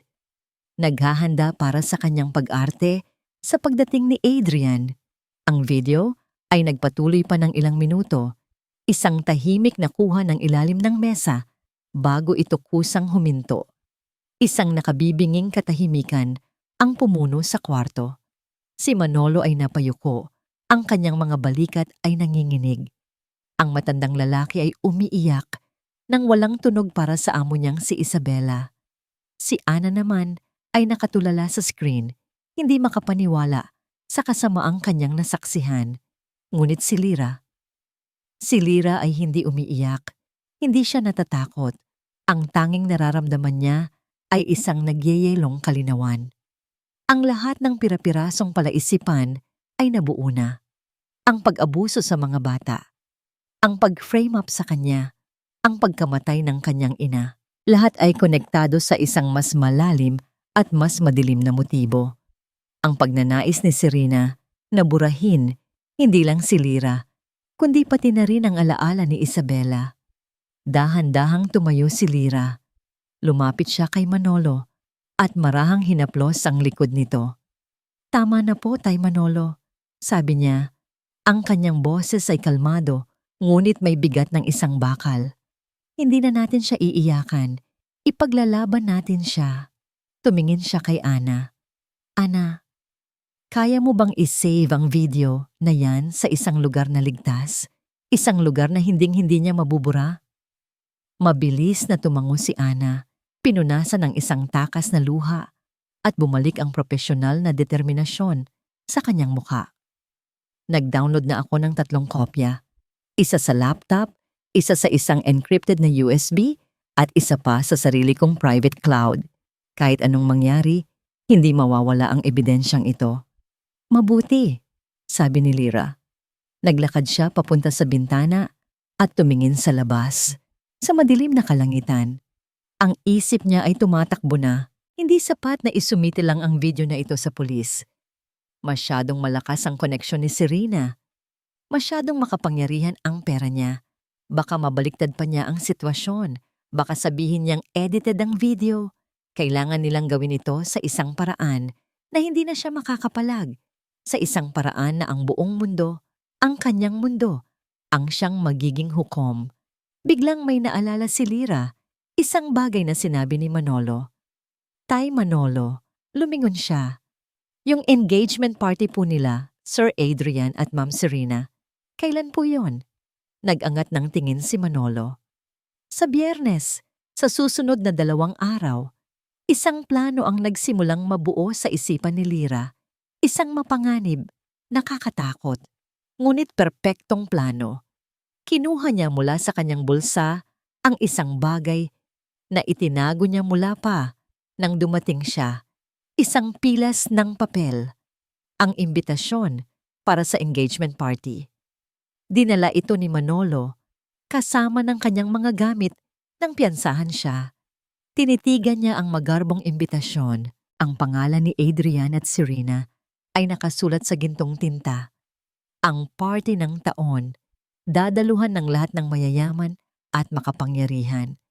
S1: Naghahanda para sa kanyang pag-arte sa pagdating ni Adrian. Ang video ay nagpatuloy pa ng ilang minuto. Isang tahimik na kuha ng ilalim ng mesa bago ito kusang huminto. Isang nakabibinging katahimikan ang pumuno sa kwarto. Si Manolo ay napayuko. Ang kanyang mga balikat ay nanginginig. Ang matandang lalaki ay umiiyak nang walang tunog para sa amo niyang si Isabela. Si Ana naman ay nakatulala sa screen, hindi makapaniwala sa kasamaang kanyang nasaksihan. Ngunit si Lyra ay hindi umiiyak, hindi siya natatakot. Ang tanging nararamdaman niya ay isang nagyeyelong kalinawan. Ang lahat ng pirapirasong palaisipan ay nabuo na. Ang pag-abuso sa mga bata, ang pag-frame up sa kanya, ang pagkamatay ng kanyang ina. Lahat ay konektado sa isang mas malalim at mas madilim na motibo. Ang pagnanais ni Serena na burahin hindi lang si Lyra, kundi pati na rin ang alaala ni Isabela. Dahan-dahang tumayo si Lyra. Lumapit siya kay Manolo at marahang hinaplos ang likod nito. Tama na po, Tay Manolo, sabi niya. Ang kanyang boses ay kalmado, ngunit may bigat ng isang bakal. Hindi na natin siya iiyakan. Ipaglalaban natin siya. Tumingin siya kay Ana. Ana, kaya mo bang isave ang video na yan sa isang lugar na ligtas? Isang lugar na hinding-hindi niya mabubura? Mabilis na tumango si Ana, pinunasan ng isang takas na luha at bumalik ang propesyonal na determinasyon sa kanyang mukha. Nag-download na ako ng 3 kopya. Isa sa laptop, isa sa isang encrypted na USB, at isa pa sa sarili kong private cloud. Kahit anong mangyari, hindi mawawala ang ebidensyang ito. Mabuti, sabi ni Lyra. Naglakad siya papunta sa bintana at tumingin sa labas. Sa madilim na kalangitan, ang isip niya ay tumatakbo na. Hindi sapat na isumite lang ang video na ito sa pulis. Masyadong malakas ang koneksyon ni Serena. Masyadong makapangyarihan ang pera niya. Baka mabaliktad pa niya ang sitwasyon. Baka sabihin niyang edited ang video. Kailangan nilang gawin ito sa isang paraan na hindi na siya makakapalag. Sa isang paraan na ang buong mundo, ang kanyang mundo, ang siyang magiging hukom. Biglang may naalala si Lyra, isang bagay na sinabi ni Manolo. Tay Manolo, lumingon siya. Yung engagement party po nila, Sir Adrian at Ma'am Serena. Kailan po yon? Nag-angat ng tingin si Manolo. Sa Biyernes, sa susunod na 2 araw. Isang plano ang nagsimulang mabuo sa isipan ni Lyra. Isang mapanganib, nakakatakot, ngunit perpektong plano. Kinuha niya mula sa kanyang bulsa ang isang bagay na itinago niya mula pa nang dumating siya. Isang pilas ng papel. Ang imbitasyon para sa engagement party. Dinala ito ni Manolo kasama ng kanyang mga gamit nang piyansahan siya. Tinitigan niya ang magarbong imbitasyon. Ang pangalan ni Adrian at Serena ay nakasulat sa gintong tinta. Ang party ng taon, dadaluhan ng lahat ng mayayaman at makapangyarihan.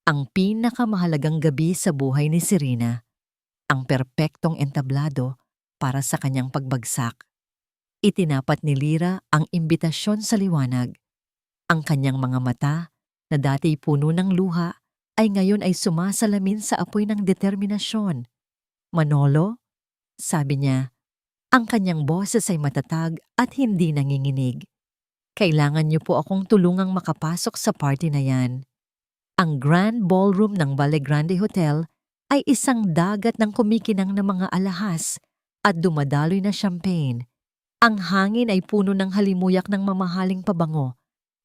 S1: Ang pinakamahalagang gabi sa buhay ni Serena. Ang perpektong entablado para sa kanyang pagbagsak. Itinapat ni Lyra ang imbitasyon sa liwanag. Ang kanyang mga mata, na dati puno ng luha, ay ngayon ay sumasalamin sa apoy ng determinasyon. Manolo, sabi niya, ang kanyang boses ay matatag at hindi nanginginig. Kailangan niyo po akong tulungang makapasok sa party na yan. Ang Grand Ballroom ng Valle Grande Hotel ay isang dagat ng kumikinang na mga alahas at dumadaloy na champagne. Ang hangin ay puno ng halimuyak ng mamahaling pabango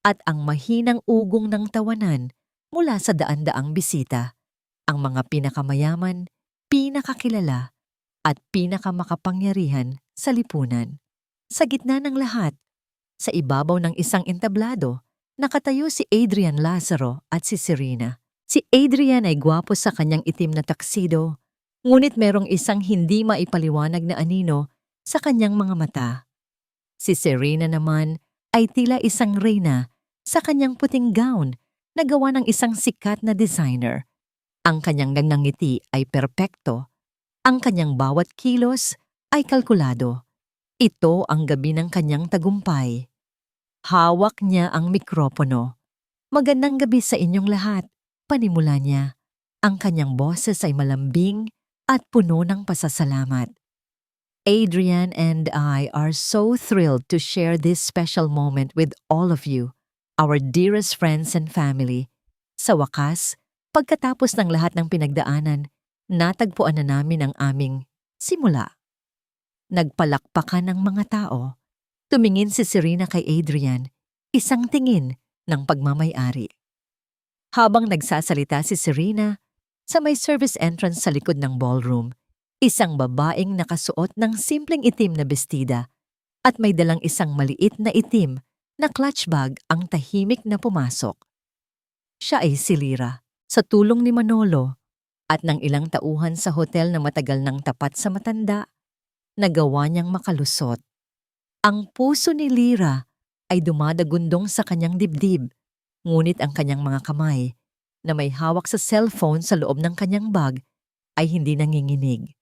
S1: at ang mahinang ugong ng tawanan mula sa daan-daang bisita. Ang mga pinakamayaman, pinakakilala at pinakamakapangyarihan sa lipunan. Sa gitna ng lahat, sa ibabaw ng isang entablado, nakatayo si Adrian Lazaro at si Serena. Si Adrian ay gwapo sa kanyang itim na taksido, ngunit merong isang hindi maipaliwanag na anino sa kanyang mga mata. Si Serena naman ay tila isang reyna sa kanyang puting gown na gawa ng isang sikat na designer. Ang kanyang ngiti ay perpekto. Ang kanyang bawat kilos ay kalkulado. Ito ang gabi ng kanyang tagumpay. Hawak niya ang mikropono. Magandang gabi sa inyong lahat, panimula niya. Ang kanyang boses ay malambing at puno ng pasasalamat. Adrian and I are so thrilled to share this special moment with all of you, our dearest friends and family. Sa wakas, pagkatapos ng lahat ng pinagdaanan, natagpuan na namin ang aming simula. Nagpalakpakan ng mga tao. Tumingin si Serena kay Adrian, isang tingin ng pagmamay-ari. Habang nagsasalita si Serena, sa may service entrance sa likod ng ballroom, isang babaeng nakasuot ng simpleng itim na bestida at may dalang isang maliit na itim na clutch bag ang tahimik na pumasok. Siya ay si Lyra, sa tulong ni Manolo at ng ilang tauhan sa hotel na matagal nang tapat sa matanda, nagawa niyang makalusot. Ang puso ni Lyra ay dumadagundong sa kanyang dibdib, ngunit ang kanyang mga kamay na may hawak sa cellphone sa loob ng kanyang bag ay hindi nanginginig.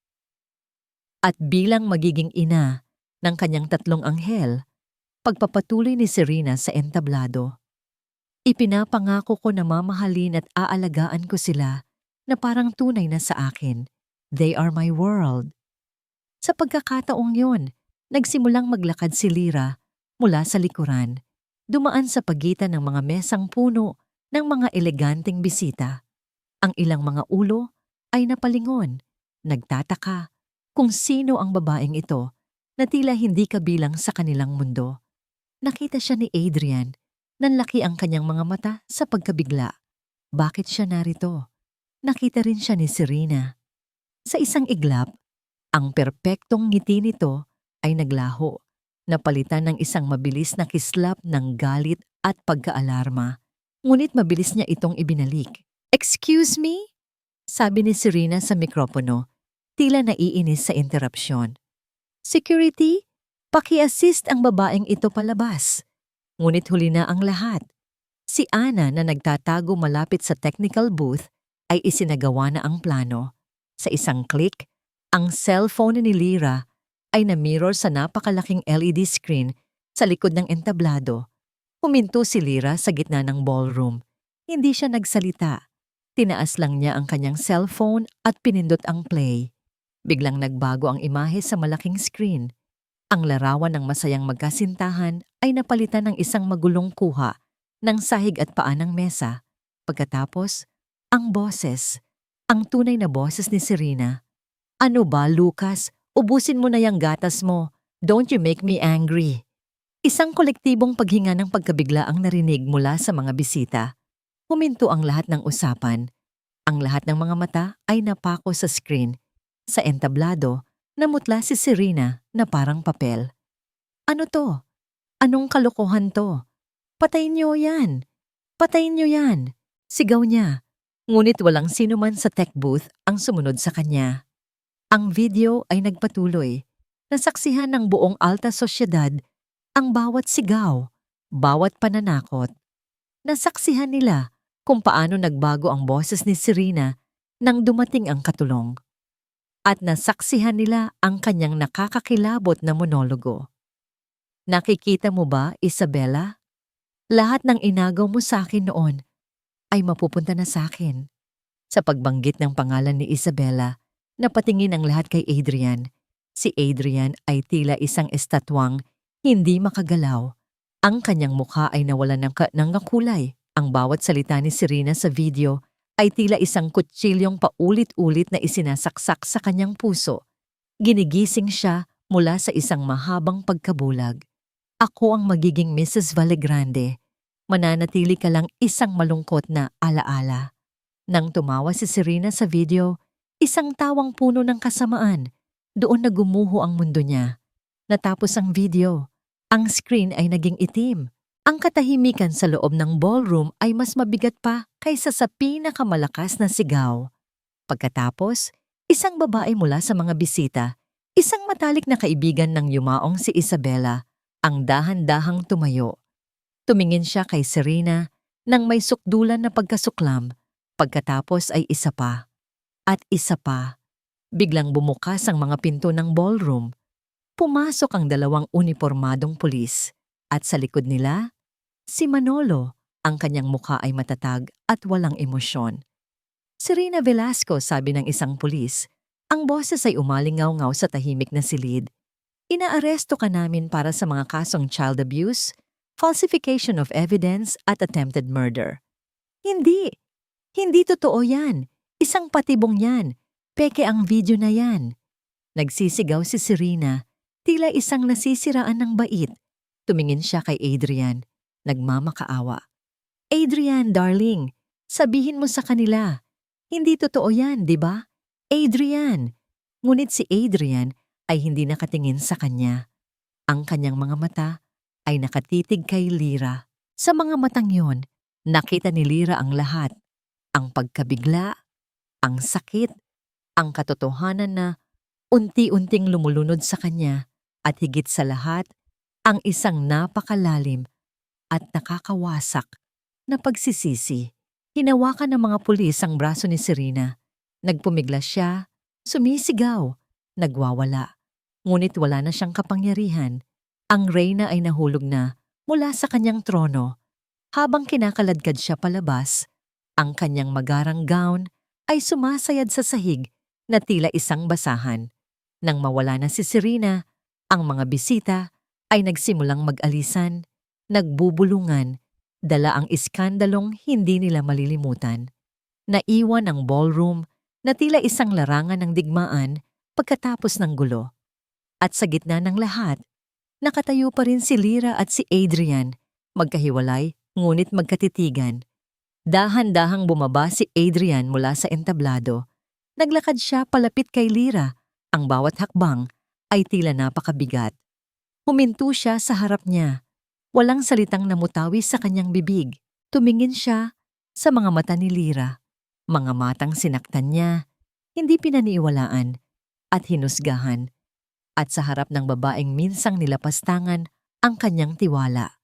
S1: At bilang magiging ina ng kanyang 3 anghel, pagpapatuloy ni Serena sa entablado. Ipinapangako ko na mamahalin at aalagaan ko sila na parang tunay na sa akin. They are my world. Sa pagkakataong yon, nagsimulang maglakad si Lyra mula sa likuran, dumaan sa pagitan ng mga mesang puno ng mga eleganteng bisita. Ang ilang mga ulo ay napalingon, nagtataka kung sino ang babaeng ito na tila hindi kabilang sa kanilang mundo. Nakita siya ni Adrian, nanlaki ang kanyang mga mata sa pagkabigla. Bakit siya narito? Nakita rin siya ni Serena. Sa isang iglap, ang perpektong ngiti nito ay naglaho Napalitan ng isang mabilis na kislap ng galit at pagkaalarma. Ngunit mabilis niya itong ibinalik. "Excuse me?" sabi ni Serena sa mikropono, tila naiinis sa interrupsyon. "Security, paki-assist ang babaeng ito palabas." Ngunit huli na ang lahat. Si Ana na nagtatago malapit sa technical booth ay isinagawa na ang plano. Sa isang click, ang cellphone ni Lyra ay na-mirror sa napakalaking LED screen sa likod ng entablado. Huminto si Lyra sa gitna ng ballroom. Hindi siya nagsalita. Tinaas lang niya ang kanyang cellphone at pinindot ang play. Biglang nagbago ang imahe sa malaking screen. Ang larawan ng masayang magkasintahan ay napalitan ng isang magulong kuha ng sahig at paa ng mesa. Pagkatapos, ang boses. Ang tunay na boses ni Serena. "Ano ba, Lucas? Ubusin mo na yung gatas mo. Don't you make me angry." Isang kolektibong paghinga ng pagkabigla ang narinig mula sa mga bisita. Huminto ang lahat ng usapan. Ang lahat ng mga mata ay napako sa screen. Sa entablado, namutla si Serena na parang papel. "Ano to? Anong kalokohan to? Patayin niyo yan! Patayin niyo yan!" Sigaw niya. Ngunit walang sino man sa tech booth ang sumunod sa kanya. Ang video ay nagpatuloy. Nasaksihan ng buong alta sosyedad ang bawat sigaw, bawat pananakot. Nasaksihan nila kung paano nagbago ang boses ni Serena nang dumating ang katulong. At nasaksihan nila ang kanyang nakakakilabot na monologo. "Nakikita mo ba, Isabella? Lahat ng inagaw mo sa akin noon ay mapupunta na sa akin." Sa pagbanggit ng pangalan ni Isabella, napatingin ang lahat kay Adrian. Si Adrian ay tila isang estatwang hindi makagalaw. Ang kanyang mukha ay nawalan ng kulay. Ang bawat salita ni Serena sa video ay tila isang kutsilyong paulit-ulit na isinasaksak sa kanyang puso. Ginigising siya mula sa isang mahabang pagkabulag. "Ako ang magiging Mrs. Vallegrande. Mananatili ka lang isang malungkot na alaala." Nang tumawa si Serena sa video, isang tawang puno ng kasamaan. Doon na gumuho ang mundo niya. Natapos ang video. Ang screen ay naging itim. Ang katahimikan sa loob ng ballroom ay mas mabigat pa kaysa sa pinakamalakas na sigaw. Pagkatapos, isang babae mula sa mga bisita, isang matalik na kaibigan ng yumaong si Isabella, ang dahan-dahang tumayo. Tumingin siya kay Serena nang may sukdulan na pagkasuklam. Pagkatapos ay isa pa. At isa pa. Biglang bumukas ang mga pinto ng ballroom. Pumasok ang dalawang unipormadong pulis. At sa likod nila, si Manolo. Ang kanyang mukha ay matatag at walang emosyon. "Serena Velasco," sabi ng isang pulis. Ang boses ay umalingaw-ngaw sa tahimik na silid. "Inaaresto ka namin para sa mga kasong child abuse, falsification of evidence at attempted murder." "Hindi! Hindi totoo yan. Isang patibong yan. Peke ang video na yan." Nagsisigaw si Serena, tila isang nasisiraan ng bait. Tumingin siya kay Adrian, nagmamakaawa. "Adrian, darling, sabihin mo sa kanila. Hindi totoo yan, di ba? Adrian." Ngunit si Adrian ay hindi nakatingin sa kanya. Ang kanyang mga mata ay nakatitig kay Lyra. Sa mga matang yon, nakita ni Lyra ang lahat. Ang pagkabigla, ang sakit, ang katotohanan na unti-unting lumulunod sa kanya, at higit sa lahat, ang isang napakalalim at nakakawasak na pagsisisi. Hinawakan ng mga pulis ang braso ni Serena. Nagpumiglas siya, sumisigaw, nagwawala. Ngunit wala na siyang kapangyarihan. Ang reyna ay nahulog na mula sa kanyang trono. Habang kinakaladkad siya palabas, ang kanyang magarang gown ay sumasayad sa sahig na tila isang basahan. Nang mawala na si Serena, ang mga bisita ay nagsimulang mag-alisan, nagbubulungan, dala ang iskandalong hindi nila malilimutan. Naiwan ang ballroom na tila isang larangan ng digmaan pagkatapos ng gulo. At sa gitna ng lahat, nakatayo pa rin si Lyra at si Adrian, magkahiwalay ngunit magkatitigan. Dahan-dahang bumaba si Adrian mula sa entablado. Naglakad siya palapit kay Lyra. Ang bawat hakbang ay tila napakabigat. Huminto siya sa harap niya. Walang salitang namutawi sa kanyang bibig. Tumingin siya sa mga mata ni Lyra. Mga matang sinaktan niya, hindi pinaniwalaan at hinusgahan. At sa harap ng babaeng minsang nilapastangan ang kanyang tiwala.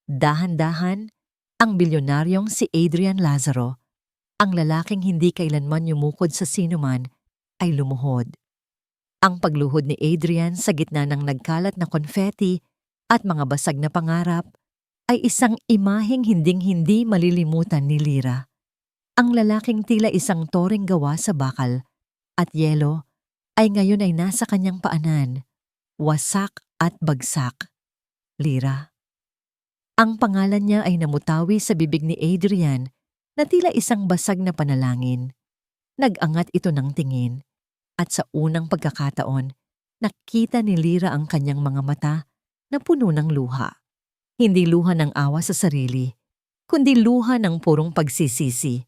S1: Dahan-dahan, ang bilyonaryong si Adrian Lazaro, ang lalaking hindi kailanman yumukod sa sinuman, ay lumuhod. Ang pagluhod ni Adrian sa gitna ng nagkalat na konfeti at mga basag na pangarap ay isang imaheng hinding-hindi malilimutan ni Lyra. Ang lalaking tila isang toring gawa sa bakal at yelo ay ngayon ay nasa kanyang paanan, wasak at bagsak. Lyra. Ang pangalan niya ay namutawi sa bibig ni Adrian na tila isang basag na panalangin. Nag-angat ito ng tingin at sa unang pagkakataon, nakita ni Lyra ang kanyang mga mata na puno ng luha. Hindi luha ng awa sa sarili, kundi luha ng purong pagsisisi.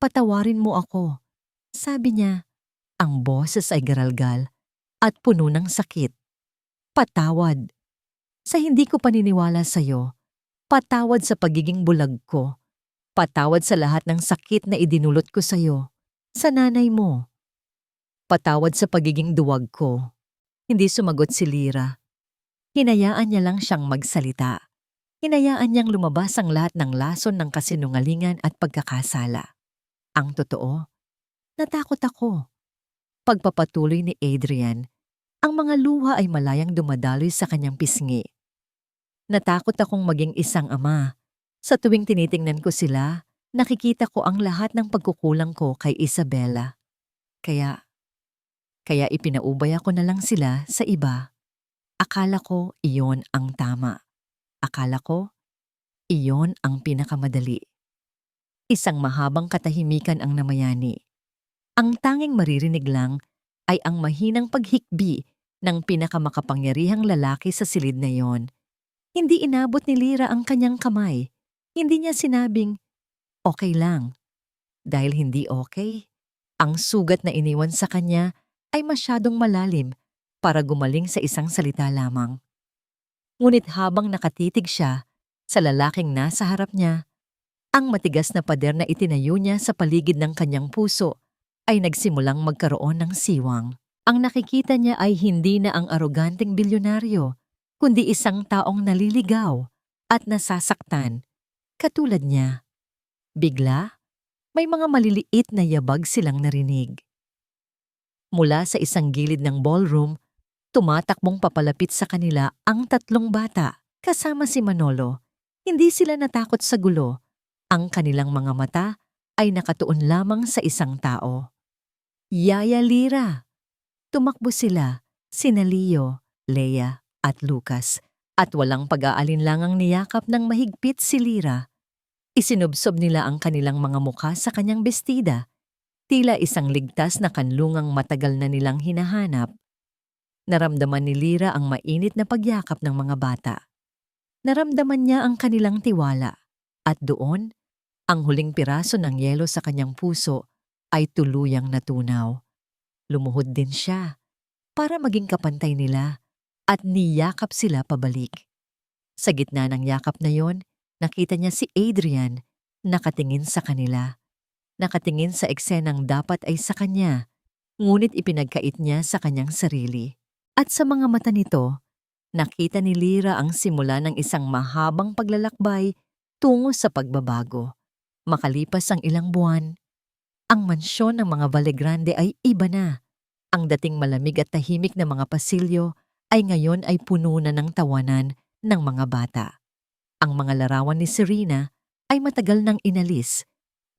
S1: Patawarin mo ako, sabi niya. Ang boses ay garalgal at puno ng sakit. Patawad. Sa hindi ko paniniwala sa'yo, patawad sa pagiging bulag ko. Patawad sa lahat ng sakit na idinulot ko sa'yo, sa nanay mo. Patawad sa pagiging duwag ko. Hindi sumagot si Lyra. Hinayaan niya lang siyang magsalita. Hinayaan niyang lumabas ang lahat ng lason ng kasinungalingan at pagkakasala. Ang totoo, natakot ako. Pagpapatuloy ni Adrian, ang mga luha ay malayang dumadaloy sa kanyang pisngi. Natakot akong maging isang ama. Sa tuwing tinitingnan ko sila, nakikita ko ang lahat ng pagkukulang ko kay Isabela. Kaya ipinaubaya ko na lang sila sa iba. Akala ko iyon ang tama. Akala ko iyon ang pinakamadali. Isang mahabang katahimikan ang namayani. Ang tanging maririnig lang ay ang mahinang paghikbi ng pinakamakapangyarihang lalaki sa silid na iyon. Hindi inabot ni Lyra ang kanyang kamay. Hindi niya sinabing, okay lang. Dahil hindi okay, ang sugat na iniwan sa kanya ay masyadong malalim para gumaling sa isang salita lamang. Ngunit habang nakatitig siya sa lalaking nasa harap niya, ang matigas na pader na itinayo niya sa paligid ng kanyang puso ay nagsimulang magkaroon ng siwang. Ang nakikita niya ay hindi na ang aroganteng bilyonaryo, kundi isang taong naliligaw at nasasaktan, katulad niya. Bigla, may mga maliliit na yabag silang narinig. Mula sa isang gilid ng ballroom, tumatakbong papalapit sa kanila ang 3 bata, kasama si Manolo. Hindi sila natakot sa gulo. Ang kanilang mga mata ay nakatuon lamang sa isang tao. Yaya Lyra. Tumakbo sila, sina Leo, Leia at Lucas, at walang pag-aalinlangang niyakap ng mahigpit si Lyra. Isinubsob nila ang kanilang mga mukha sa kanyang bestida, tila isang ligtas na kanlungang matagal na nilang hinahanap. Naramdaman ni Lyra ang mainit na pagyakap ng mga bata. Naramdaman niya ang kanilang tiwala, at doon, ang huling piraso ng yelo sa kanyang puso ay tuluyang natunaw. Lumuhod din siya para maging kapantay nila at niyakap sila pabalik. Sa gitna ng yakap na yon, nakita niya si Adrian nakatingin sa kanila. Nakatingin sa eksenang dapat ay sa kanya, ngunit ipinagkait niya sa kanyang sarili. At sa mga mata nito, nakita ni Lyra ang simula ng isang mahabang paglalakbay tungo sa pagbabago. Makalipas ang ilang buwan, ang mansyon ng mga Vallegrande ay iba na. Ang dating malamig at tahimik na mga pasilyo ay ngayon ay puno na ng tawanan ng mga bata. Ang mga larawan ni Serena ay matagal nang inalis,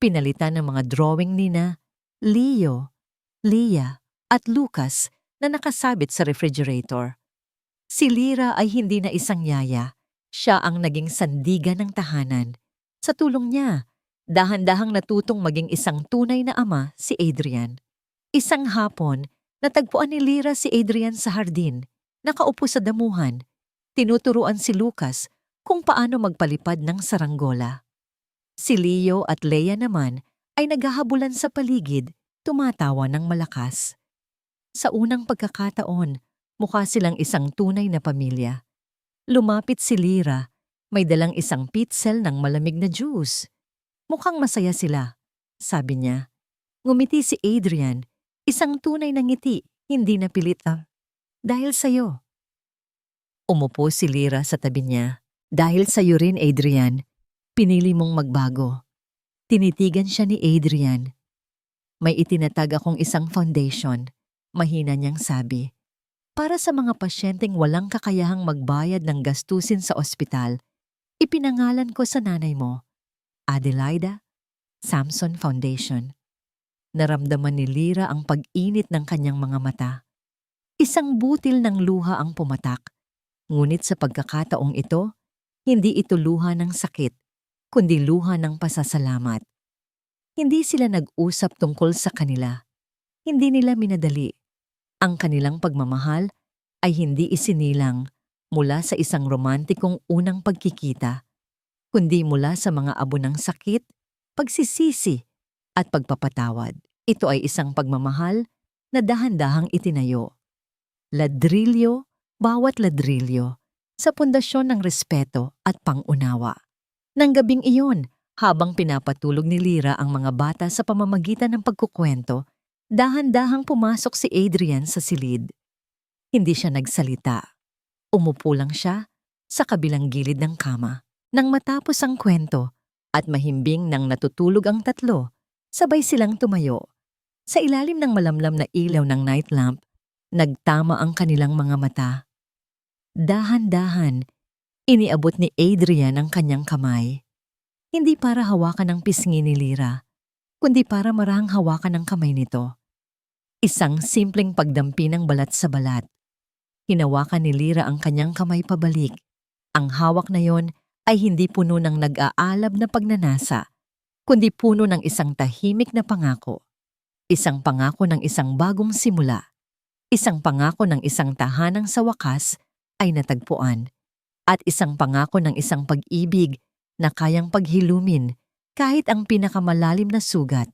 S1: pinalitan ng mga drawing nina Leo, Leia at Lucas na nakasabit sa refrigerator. Si Lyra ay hindi na isang yaya, siya ang naging sandigan ng tahanan. Sa tulong niya, dahan-dahang natutong maging isang tunay na ama si Adrian. Isang hapon, natagpuan ni Lyra si Adrian sa hardin, nakaupo sa damuhan. Tinuturuan si Lucas kung paano magpalipad ng saranggola. Si Leo at Leia naman ay naghahabulan sa paligid, tumatawa ng malakas. Sa unang pagkakataon, mukha silang isang tunay na pamilya. Lumapit si Lyra, may dalang isang pitzel ng malamig na juice. Mukhang masaya sila, sabi niya. Ngumiti si Adrian, isang tunay na ngiti, hindi na pilit Dahil sa'yo. Umupo si Lyra sa tabi niya. Dahil sa'yo rin, Adrian, pinili mong magbago. Tinitigan siya ni Adrian. May itinatag akong isang foundation, mahina niyang sabi. Para sa mga pasyenteng walang kakayahang magbayad ng gastusin sa ospital, ipinangalan ko sa nanay mo, Adelaida Samson Foundation. Naramdaman ni Lyra ang pag-init ng kanyang mga mata. Isang butil ng luha ang pumatak. Ngunit sa pagkakataong ito, hindi ito luha ng sakit, kundi luha ng pasasalamat. Hindi sila nag-usap tungkol sa kanila. Hindi nila minadali. Ang kanilang pagmamahal ay hindi isinilang mula sa isang romantikong unang pagkikita, kundi mula sa mga abo ng sakit, pagsisisi, at pagpapatawad. Ito ay isang pagmamahal na dahan-dahang itinayo. Ladrilyo, bawat ladrilyo, sa pundasyon ng respeto at pangunawa. Nang gabing iyon, habang pinapatulog ni Lyra ang mga bata sa pamamagitan ng pagkukwento, dahan-dahang pumasok si Adrian sa silid. Hindi siya nagsalita. Umupo lang siya sa kabilang gilid ng kama. Nang matapos ang kwento at mahimbing nang natutulog ang tatlo, sabay silang tumayo. Sa ilalim ng malamlam na ilaw ng night lamp, nagtama ang kanilang mga mata. Dahan-dahan, iniabot ni Adrian ang kanyang kamay. Hindi para hawakan ang pisngi ni Lyra, kundi para marahang hawakan ang kamay nito. Isang simpleng pagdampi ng balat sa balat. Hinawakan ni Lyra ang kanyang kamay pabalik. Ang hawak na yon ay hindi puno ng nag-aalab na pagnanasa, kundi puno ng isang tahimik na pangako. Isang pangako ng isang bagong simula. Isang pangako ng isang tahanang sa wakas ay natagpuan. At isang pangako ng isang pag-ibig na kayang paghilumin kahit ang pinakamalalim na sugat.